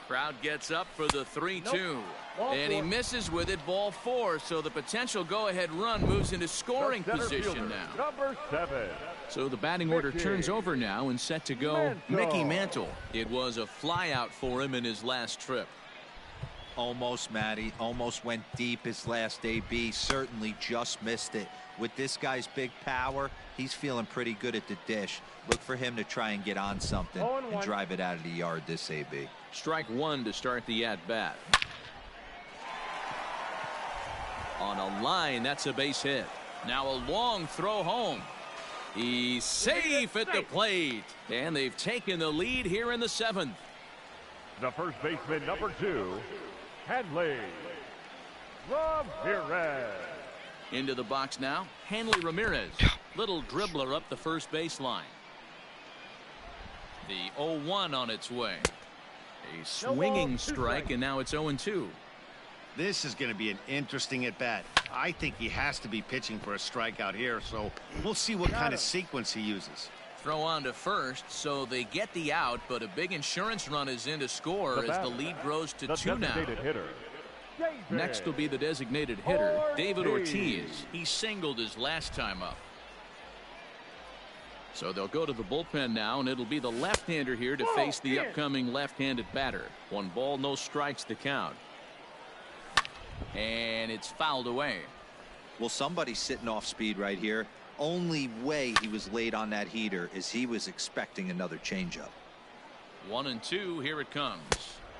Crowd gets up for the 3-2. And he misses with it, ball 4. So the potential go-ahead run moves into scoring position now. Number 7. So the batting order turns over now and set to go Mickey Mantle. It was a flyout for him in his last trip. Almost, Matty. Almost went deep his last AB. Certainly just missed it. With this guy's big power, he's feeling pretty good at the dish. Look for him to try and get on something and drive it out of the yard this AB. Strike 1 to start the at-bat. On a line, that's a base hit. Now a long throw home. He's safe at the plate. And they've taken the lead here in the 7th. The first baseman, number 2, Hanley Ramirez. Into the box now, Hanley Ramirez. Little dribbler up the first baseline. The 0-1 on its way. A swinging strike, and now it's 0-2. This is going to be an interesting at-bat. I think he has to be pitching for a strikeout here, so we'll see what kind of sequence he uses. Throw on to first, so they get the out, but a big insurance run is in to score as the lead grows to 2 now. Next will be the designated hitter, David Ortiz. He singled his last time up. So they'll go to the bullpen now, and it'll be the left-hander here to face the upcoming left-handed batter. 1 ball, no strikes to count. And it's fouled away. Well, somebody's sitting off speed right here. Only way he was late on that heater is he was expecting another changeup. 1-2, here it comes.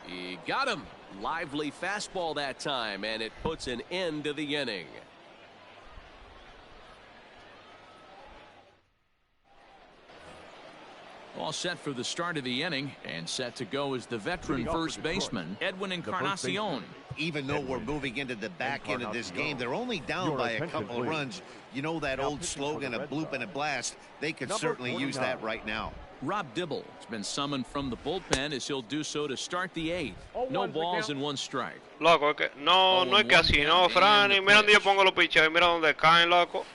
He got him. Lively fastball that time, and it puts an end to the inning. All set for the start of the inning, and set to go is the veteran first baseman, Edwin Encarnacion. Even though we're moving into the back end of this game, they're only down by a couple of runs. You know that old slogan, a bloop and a blast? They could certainly use that right now. Rob Dibble has been summoned from the bullpen as he'll do so to start the 8th. No balls and 1 strike. Loco, es que no es que así, no, Franny. Mira donde yo pongo los picheos, mira donde caen, loco.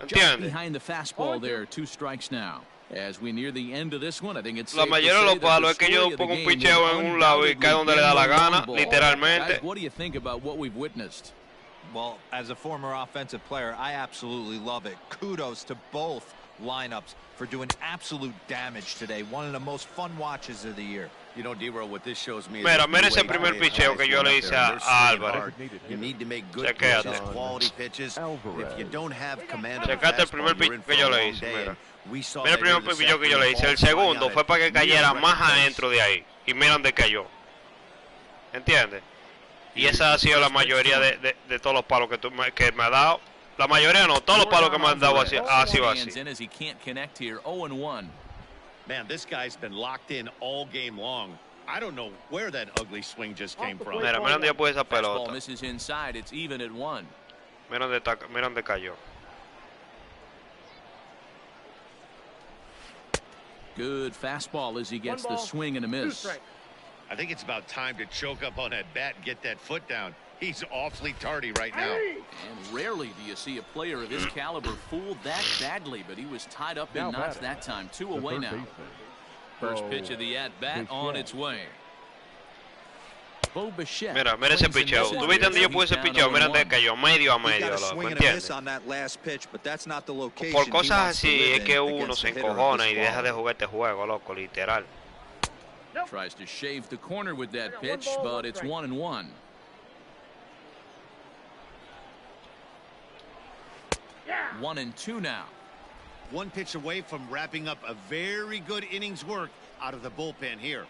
Just behind the fastball there, 2 strikes now. As we near the end of this one, I think it's la mayoría de los palos es que yo pongo un picheo en un lado y cae donde le da la gana, literalmente. Guys, what do you think about what we've witnessed? Well, as a former offensive player, I absolutely love it. Kudos to both lineups for doing absolute damage today. One of the most fun watches of the year. You know, D-Roll, what this shows me is mira, mira ese primer picheo que yo le hice a Álvarez. You need to make good pitches, quality pitches. If you don't have command of the Checate el primer fastball, you're in for picheo que yo a le long hice, day. mira. Mira el primer picheo que yo le hice. El segundo fue para que cayera más adentro de ahí. Y mira dónde cayó. ¿Entiendes? Y esa ha sido la mayoría de todos los palos que me ha dado. La mayoría no, todos los palos que me han dado así, ha sido así. As he can't connect here, 0-1. Man, this guy's been locked in all game long. I don't know where that ugly swing just came from. Mira dónde puede esa Ball pelota. misses inside. It's even at 1. Mira dónde cayó. Good fastball as he gets the swing and a miss. I think it's about time to choke up on that bat and get that foot down. He's awfully tardy right now. And rarely do you see a player of his caliber fooled that badly, but he was tied up in knots that time. 2 away now. First pitch of the at-bat on its way. Mira ese picheo. ¿Tú viste dónde yo puse ese picheo? Mira dónde cayó, medio a medio, ¿me entiendes? Por cosas así es que uno se encojona y deja de jugar este juego, loco, literal. Tries to shave the corner with that pitch, but it's 1-1. Yeah. 1-2 now. One pitch away from wrapping up a very good innings work out of the bullpen here.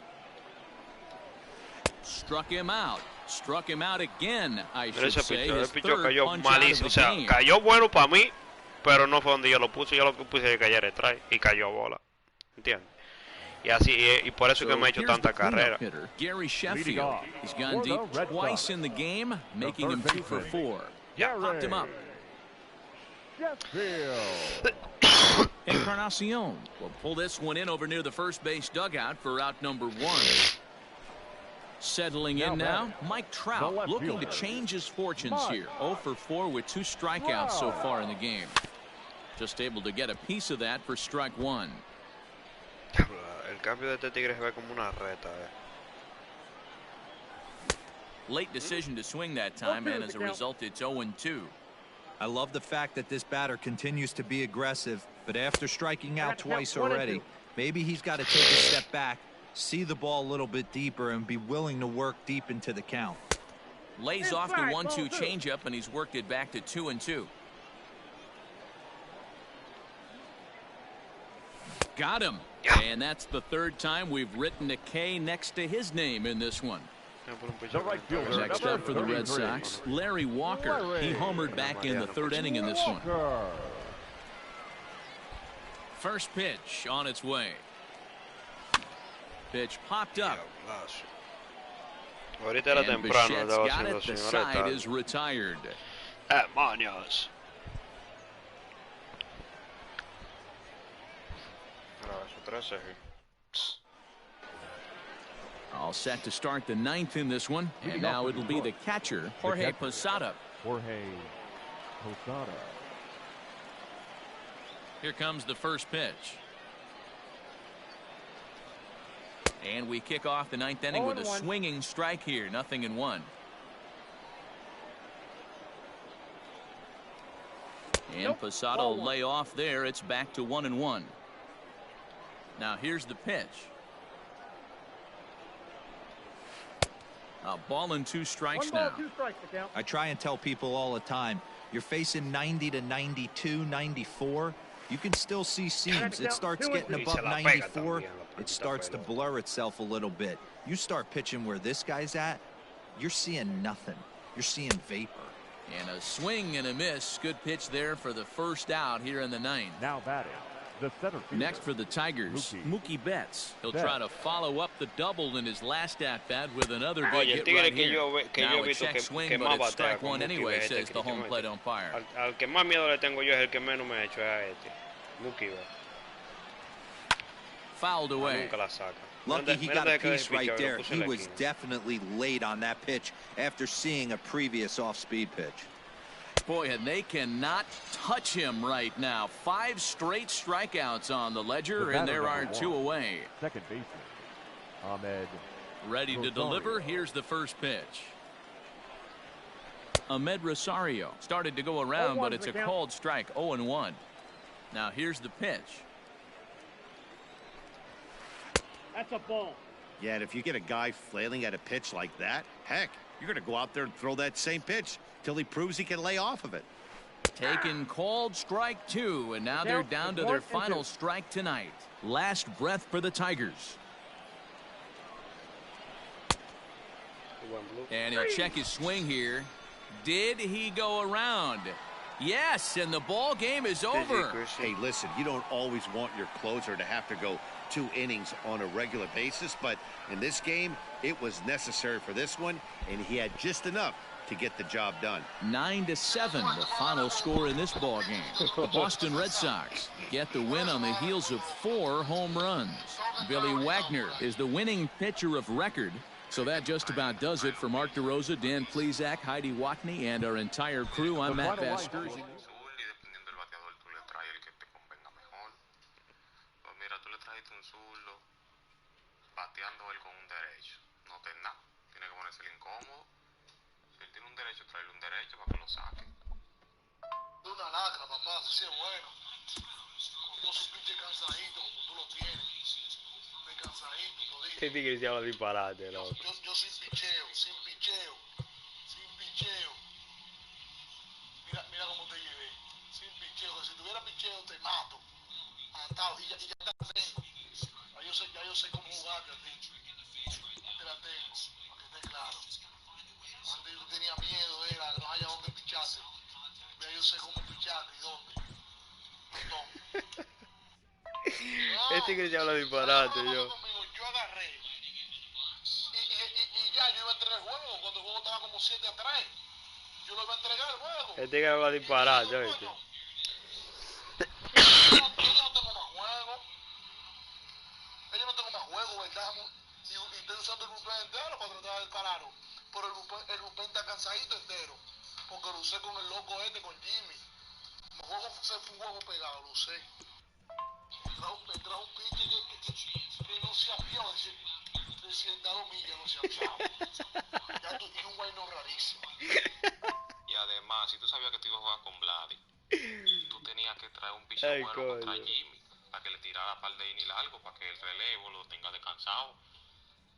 Struck him out. Struck him out again, I should say. El picheo cayó malísimo. O sea, cayó bueno para mí, pero no fue donde yo lo puse. Yo lo que puse que cayera detrás y cayó bola. ¿Entiendes? Y así, y por eso que me ha hecho tanta carrera. Gary Sheffield. He's gone deep twice in the game, making him 2 for 4. Yeah. Popped him up. Encarnacion will pull this one in over near the first base dugout for out number 1. Settling in now, Mike Trout looking to change his fortunes here. 0 for 4 with 2 strikeouts so far in the game. Just able to get a piece of that for strike 1. El cambio de este tigre se ve como una reta. Late decision to swing that time, and as a result, it's 0-2. I love the fact that this batter continues to be aggressive, but after striking out twice already, maybe he's got to take a step back, see the ball a little bit deeper, and be willing to work deep into the count. Lays off the 1-2 changeup, and he's worked it back to 2-2. Got him. And that's the 3rd time we've written a K next to his name in this one. Next up for the Red Sox, Larry Walker. He homered back in the 3rd inning in this one. First pitch on its way. Pitch popped up. Ahorita era temprano. Bichette's got it. The side is retired. Maños. All set to start the 9th in this one, and now it'll be the catcher, Jorge Posada. Here comes the first pitch. And we kick off the 9th inning with a swinging strike here. 0-1. And Posada will lay off there. It's back to 1-1. Now here's the pitch. A ball and 2 strikes now. I try and tell people all the time, you're facing 90 to 92, 94. You can still see seams. It starts getting above 94. It starts to blur itself a little bit. You start pitching where this guy's at, you're seeing nothing. You're seeing vapor. And a swing and a miss. Good pitch there for the first out here in the 9th. Now batting. Next for the Tigers, Mookie Betts. He'll try to follow up the double in his last at-bat with another big hit right here. Now a check swing, but it's strike 1 anyway, says the home plate umpire. Al que más miedo le tengo yo es el que menos me ha hecho a este. Mookie. Fouled away. Nunca la saca. Lucky he got a piece right there. He was definitely late on that pitch after seeing a previous off-speed pitch. Boy, and they cannot touch him right now. 5 straight strikeouts on the ledger, and there are 2 away. Second baseman, Ahmed. Ready to deliver. Here's the first pitch. Ahmed Rosario started to go around, but it's a called strike. 0-1. Now here's the pitch. That's a ball. Yeah, and if you get a guy flailing at a pitch like that, heck, you're going to go out there and throw that same pitch till he proves he can lay off of it. Taken called strike 2, and now they're down to their final strike tonight. Last breath for the Tigers. And he'll check his swing here. Did he go around? Yes, and the ball game is over. Hey, listen, you don't always want your closer to have to go 2 innings on a regular basis, but in this game, it was necessary for this one, and he had just enough to get the job done. 9-7, the final score in this ball game. The Boston Red Sox get the win on the heels of 4 home runs. Billy Wagner is the winning pitcher of record. So that just about does it for Mark DeRosa, Dan Plesac, Heidi Watney, and our entire crew. I'm Matt Vasgersian. Bateando él con un derecho. No tiene nada. Tiene que ponerse incómodo. Si él tiene un derecho, traerle un derecho para que lo saque. Una lacra, papá. Eso sí es bueno. Con todos sus pinches cansaditos, como tú lo tienes. De cansadito, todito. ¿Qué tigre se habla disparate, loco? Yo sin picheo, sin picheo. Sin picheo. Mira cómo te llevé. Sin picheo. Que si tuviera picheo, te mato. Atado. Y ya te la tengo. Ya yo sé cómo jugarte a ti. Te la tengo, para que esté claro. Antes yo tenía miedo, era que no haya dónde picharte. Ya yo sé cómo picharte y dónde. No. Este que se habla disparate, yo. Yo agarré. Y ya yo iba a entregar el juego. Cuando el juego estaba como 7-3. Yo lo iba a entregar el juego. Este que habla disparate, ¿viste? Yo no tengo más juego. Yo no tengo más juego, ¿verdad? Y estoy usando el bullpen entero para tratar de pararlo. Pero el bullpen está cansadito entero. Porque lo usé con el loco con Jimmy. El juego fue un juego pegado, lo usé. Me trajo un pitch que no se apió de 102 millas, no se apió. Ya tú tienes un guayno rarísimo. Y además, si tú sabías que te ibas a jugar con Vladi, tú tenías que traer un pitch bueno contra Jimmy. Para que le tirara un par de innings largo, para que el relevo lo tenga descansado.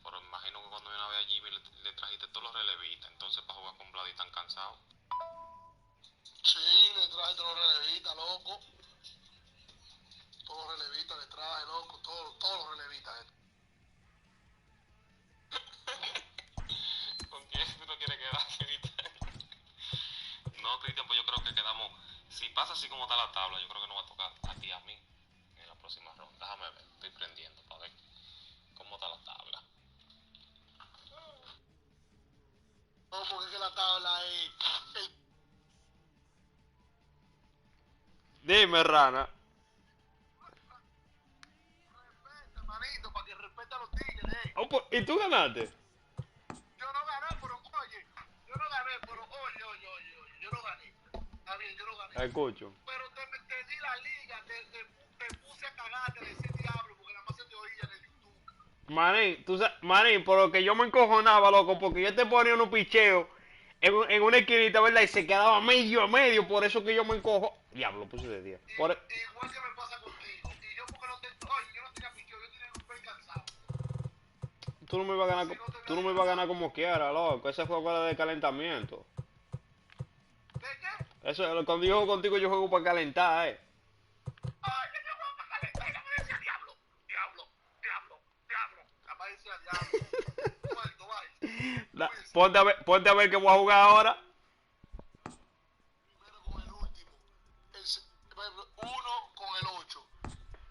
Pero me imagino que cuando viene a ver a Jimmy le trajiste todos los relevistas. Entonces para jugar con Vladi tan cansado. Sí, le traje todos los relevistas, loco. Todos los relevistas le traje, loco. Todos los relevistas. ¿Con quién tú no quieres quedar? No, Cristian, pues yo creo que quedamos. Si pasa así como está la tabla, yo creo que no va a tocar a ti y a mí. La próxima ronda. Déjame ver, estoy prendiendo para ver cómo está la tabla. No, porque es que la tabla es... Dime, rana. Respeta, manito, para que respete a los tigres. Oh, pues, ¿y tú ganaste? Yo no gané, pero oye, yo no gané, pero oye, yo no gané. Está bien, yo no gané. Escucho. Pero te di la liga, te puse a cagar, te decía diablo, porque nada más se te oía en el YouTube. Manín, tú sabes, Manín, por lo que yo me encojonaba, loco, porque yo te ponía unos picheos en una esquinita, ¿verdad? Y se quedaba medio a medio, por eso que yo me encojo. Diablo, puse de día. Igual que me pasa contigo. Y yo porque no te... Oye, yo no tenía picheo, yo tenía un pelo cansado. Tú no me ibas a ganar, tú no me ibas a ganar como quiera, loco. Ese juego era de calentamiento. ¿De qué? Eso, cuando yo juego contigo, yo juego para calentar, Ay, yo juego para calentar. Y me decía diablo. Capaz decía diablo. Muerto, vaya. Ponte a ver que voy a jugar ahora. Primero con el último. 1 con el 8.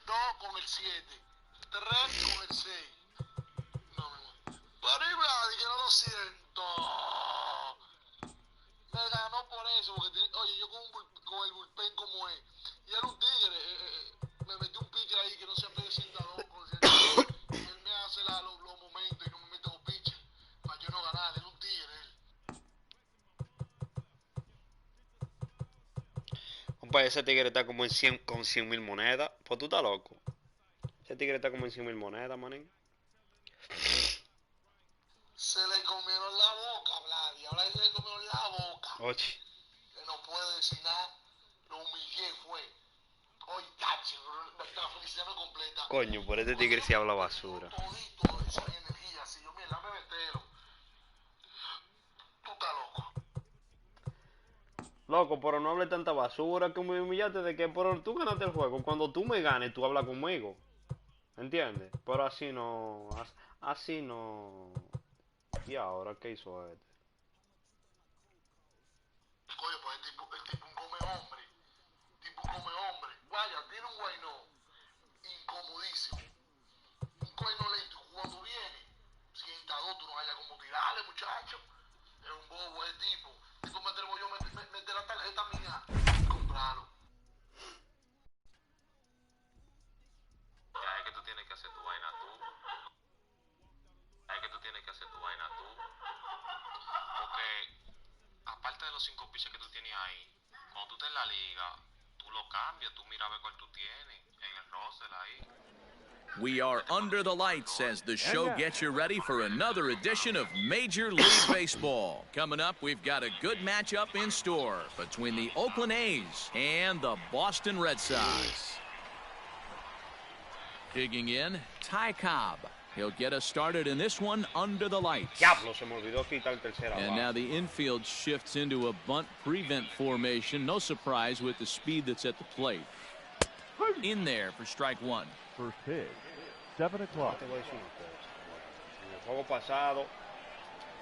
2 con el 7. 3 con el 6. No, pero Vladi, que no lo siento. Me ganó por eso, porque oye, yo con el bullpen como es. Y era un tigre. Me metí un pitcher ahí que no se apegue 102. Él me hace los momentos y no me mete un pitcher. Para yo no ganar, era un tigre él. Compa, ese tigre está como en 100, con 100.000 monedas. Pues tú estás loco. Ese tigre está como en 100.000 monedas, manín. Se le comieron la boca, Vladi. Ahora se le comieron la boca. Oye. Que no puede decir nada. Lo humillé, fue. Oye, tache, la felicidad no completa. Coño, por este tigre se habla basura. Todito esa energía, así yo, mira, dame metero. Tú estás loco. Loco, pero no hable tanta basura que me humillaste de que por tú ganaste el juego. Cuando tú me ganes, tú hablas conmigo. ¿Entiendes? Pero así no. Así no. ¿Y ahora qué hizo este? Coño, pues el tipo un comeón. tirarle, muchacho. Es un bobo, es tipo. Tipo me atrevo yo a meter la tarjeta mía y comprarlo. Ya es que tú tienes que hacer tu vaina tú. Es que tú tienes que hacer tu vaina tú. Porque aparte de los 5 piches que tú tienes ahí, cuando tú estés en la liga, tú lo cambias, tú mira a ver cuál tú tienes en el roster ahí. We are under the lights as the show gets you ready for another edition of Major League Baseball. Coming up, we've got a good matchup in store between the Oakland A's and the Boston Red Sox. Digging in, Ty Cobb. He'll get us started in this one under the lights. Diablo, se me olvidó quitar el tercera. And now the infield shifts into a bunt prevent formation. No surprise with the speed that's at the plate. In there for strike one. First pitch, 7 o'clock. En el juego pasado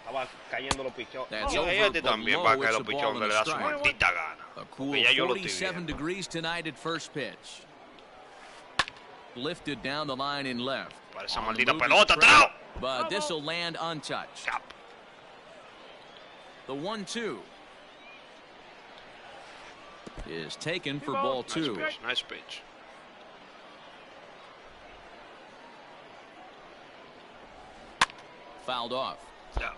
estaba cayendo los pichones. Y este también va a caer los pichones que le da su maldita gana. A cool 47 degrees tonight at first pitch. Lifted down the line in left. Para esa maldita pelota, atrás. But this will land untouched. The 1-2 is taken for ball two. Nice pitch. Fouled off. Yeah.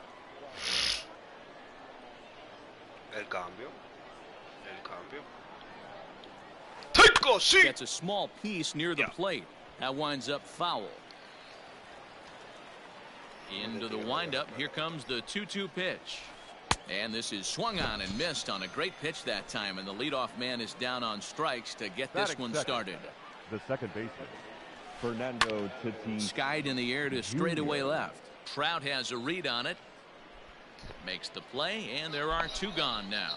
El cambio. Gets a small piece near the plate. That winds up foul. Into the windup. Here comes the 2-2 pitch. And this is swung on and missed on a great pitch that time. And the leadoff man is down on strikes to get this one started. The second baseman, Fernando Tatis. Skied in the air to straightaway left. Trout has a read on it. Makes the play, and there are 2 gone now.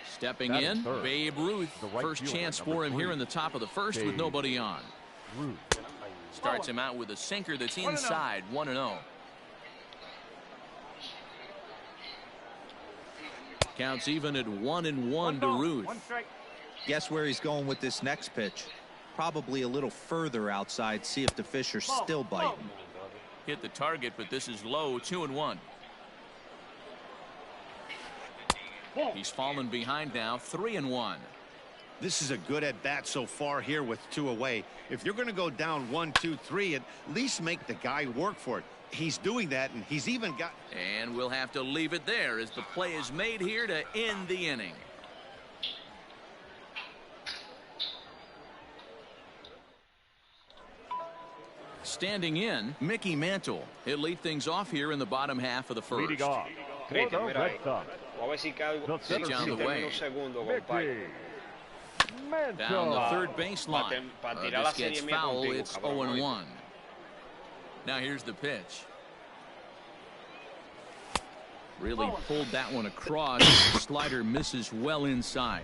Stepping in, Babe Ruth. First chance for him here in the top of the first with nobody on. Starts him out with a sinker that's inside, 1-0. Counts even at 1-1 to Ruth. Guess where he's going with this next pitch? Probably a little further outside. See if the fish are still biting. Hit the target, but this is low, 2-1. He's fallen behind now, 3-1. This is a good at bat so far here with 2 away. If you're going to go down 1, 2, 3, at least make the guy work for it. He's doing that, and he's even got. And we'll have to leave it there as the play is made here to end the inning. Standing in, Mickey Mantle. He'll lead things off here in the bottom half of the first. Leading off. Cristian, mira ahí. A ver si cae unos segundos, compadre. Down the third baseline. This gets foul. It's 0-1. Now here's the pitch. Really pulled that one across. The slider misses well inside.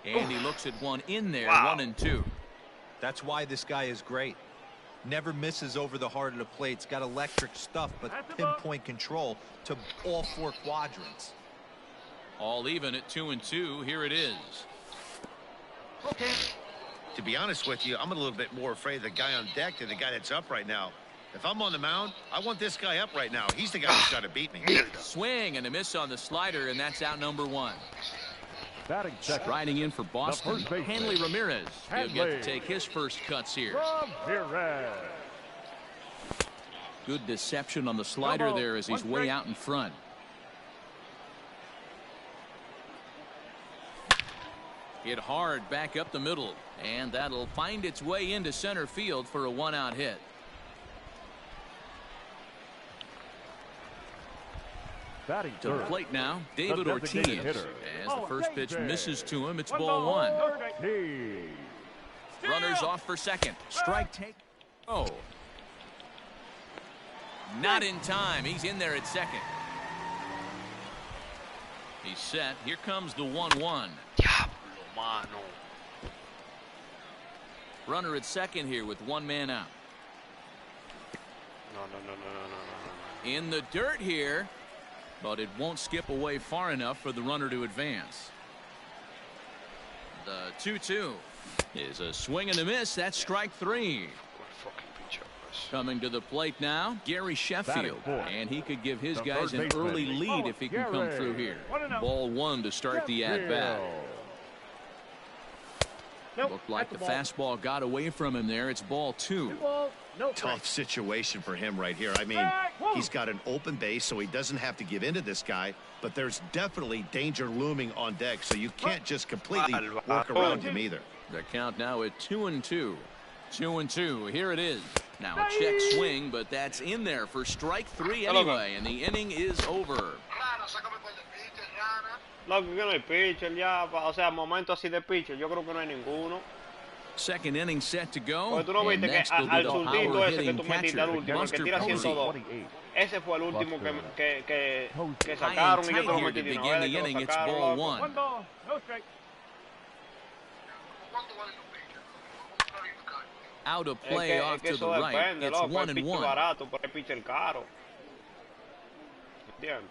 And he looks at one in there, 1-2. That's why this guy is great. Never misses over the heart of the plate. It's got electric stuff, but pinpoint control to all 4 quadrants. All even at 2-2. Here it is. Okay. To be honest with you, I'm a little bit more afraid of the guy on deck than the guy that's up right now. If I'm on the mound, I want this guy up right now. He's the guy who's trying to beat me. Swing and a miss on the slider, and that's out number 1. Riding in for Boston, Hanley Ramirez. He'll get to take his first cuts here. Good deception on the slider there as he's way out in front. Hit hard back up the middle, and that'll find its way into center field for a 1-out hit. To the plate now, David Ortiz. As the first pitch misses to him, it's ball 1. Runners off for second. Strike take. Oh. Not in time. He's in there at second. He's set. Here comes the 1-1. Runner at second here with 1 man out. No. In the dirt here. But it won't skip away far enough for the runner to advance. The 2-2. Is a swing and a miss. That's strike 3. Coming to the plate now, Gary Sheffield, and he could give his guys an early lead if he can come through here. Ball 1 to start the at-bat. Looked like the fastball got away from him there. It's ball 2. Tough situation for him right here. I mean, he's got an open base, so he doesn't have to give in to this guy, but there's definitely danger looming on deck, so you can't just completely work around him either. The count now at 2-2. 2-2. Here it is. Now a check swing, but that's in there for strike 3 anyway, and the inning is over. Loco, que no hay pitcher ya, o sea, momento así de pitcher, yo creo que no hay ninguno. Second inning set to go. Porque tú no viste que al zurdito ese que tú metiste al último, el que tira 102, ese fue el último que sacaron y yo te lo metí de una vez, que lo sacaron, loco. Out of play off to the right. Depende, It's loco, 1-1. barato, pero el pitcher caro. ¿Entiendes?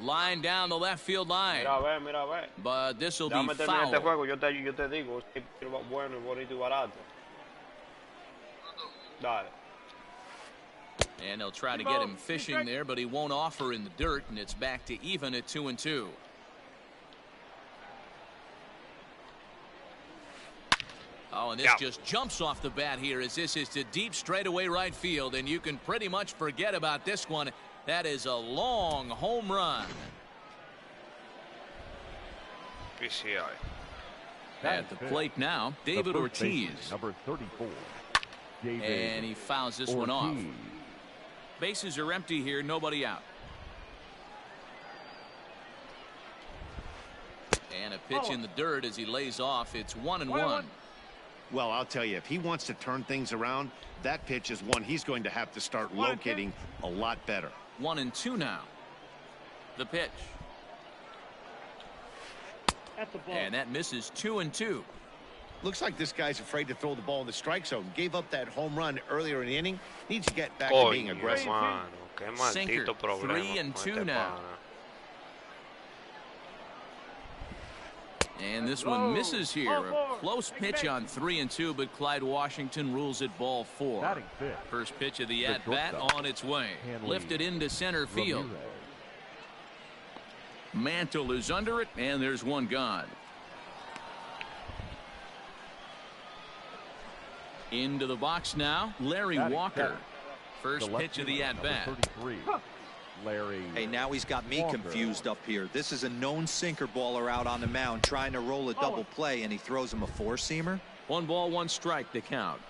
Line down the left field line. Mira a ver, mira a ver. But this will be Déjame terminar este foul. juego, yo te digo, es bueno y bonito y barato. Dale. And they'll try to get him fishing there, but he won't offer in the dirt, and it's back to even at 2-2. Oh, and this just jumps off the bat here as this is to deep straightaway right field, and you can pretty much forget about this one. That is a long home run. PCI. At the plate now, David Ortiz. Number 34. And he fouls this one off. Bases are empty here, nobody out. And a pitch in the dirt as he lays off. It's 1-1. Well, I'll tell you, if he wants to turn things around, that pitch is one he's going to have to start locating a lot better. 1-2 now. The pitch. And that misses 2-2. Looks like this guy's afraid to throw the ball in the strike zone. Gave up that home run earlier in the inning. Needs to get back to being aggressive. Sinker, 3-2 now. And this one misses here. A close pitch on 3-2, but Clyde Washington rules it ball 4. First pitch of the at-bat on its way. Lifted into center field. Mantle is under it, and there's one gone. Into the box now, Larry Walker. First pitch of the at-bat. Hey, now he's got me confused up here. This is a known sinker baller out on the mound trying to roll a double play, and he throws him a four-seamer. 1 ball, 1 strike, the count.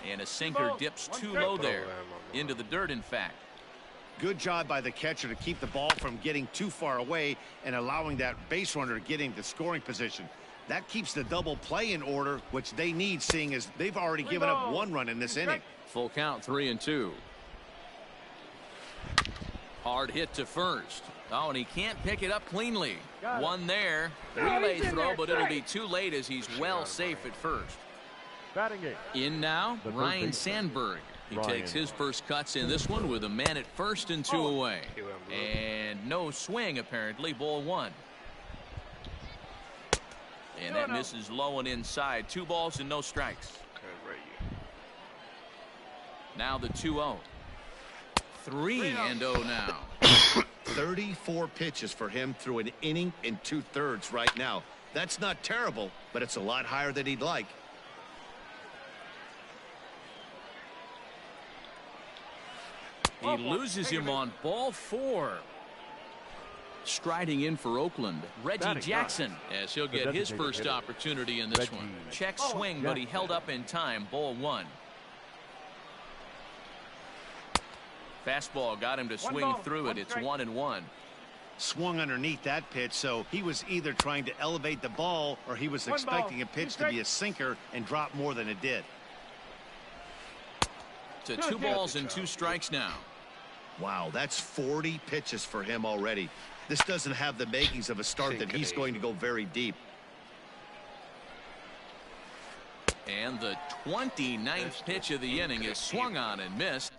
And a sinker dips too low there. Into the dirt, in fact. Good job by the catcher to keep the ball from getting too far away and allowing that base runner to get into scoring position. That keeps the double play in order, which they need, seeing as they've already given up 1 run in this inning. Full count, 3-2. Hard hit to first. Oh, and he can't pick it up cleanly. One there. Relay throw, but it'll be too late as he's well safe at first. In now, Ryan Sandberg. He takes his first cuts in this one with a man at first and 2 away. And no swing, apparently. Ball 1. And that misses low and inside. 2 balls and no strikes. Now the 2-0. 3-0 now. 34 pitches for him through an inning and 2/3 right now. That's not terrible, but it's a lot higher than he'd like. He loses him on ball 4. Striding in for Oakland, Reggie Jackson, as he'll get his first opportunity in this one. Check swing, but he held up in time. Ball 1. Fastball got him to swing through it. It's 1-1. Swung underneath that pitch, so he was either trying to elevate the ball or he was expecting a pitch to be a sinker and drop more than it did. To 2 balls and 2 strikes now. Wow, that's 40 pitches for him already. This doesn't have the makings of a start that he's going to go very deep. And the 29th pitch of the inning is swung on and missed.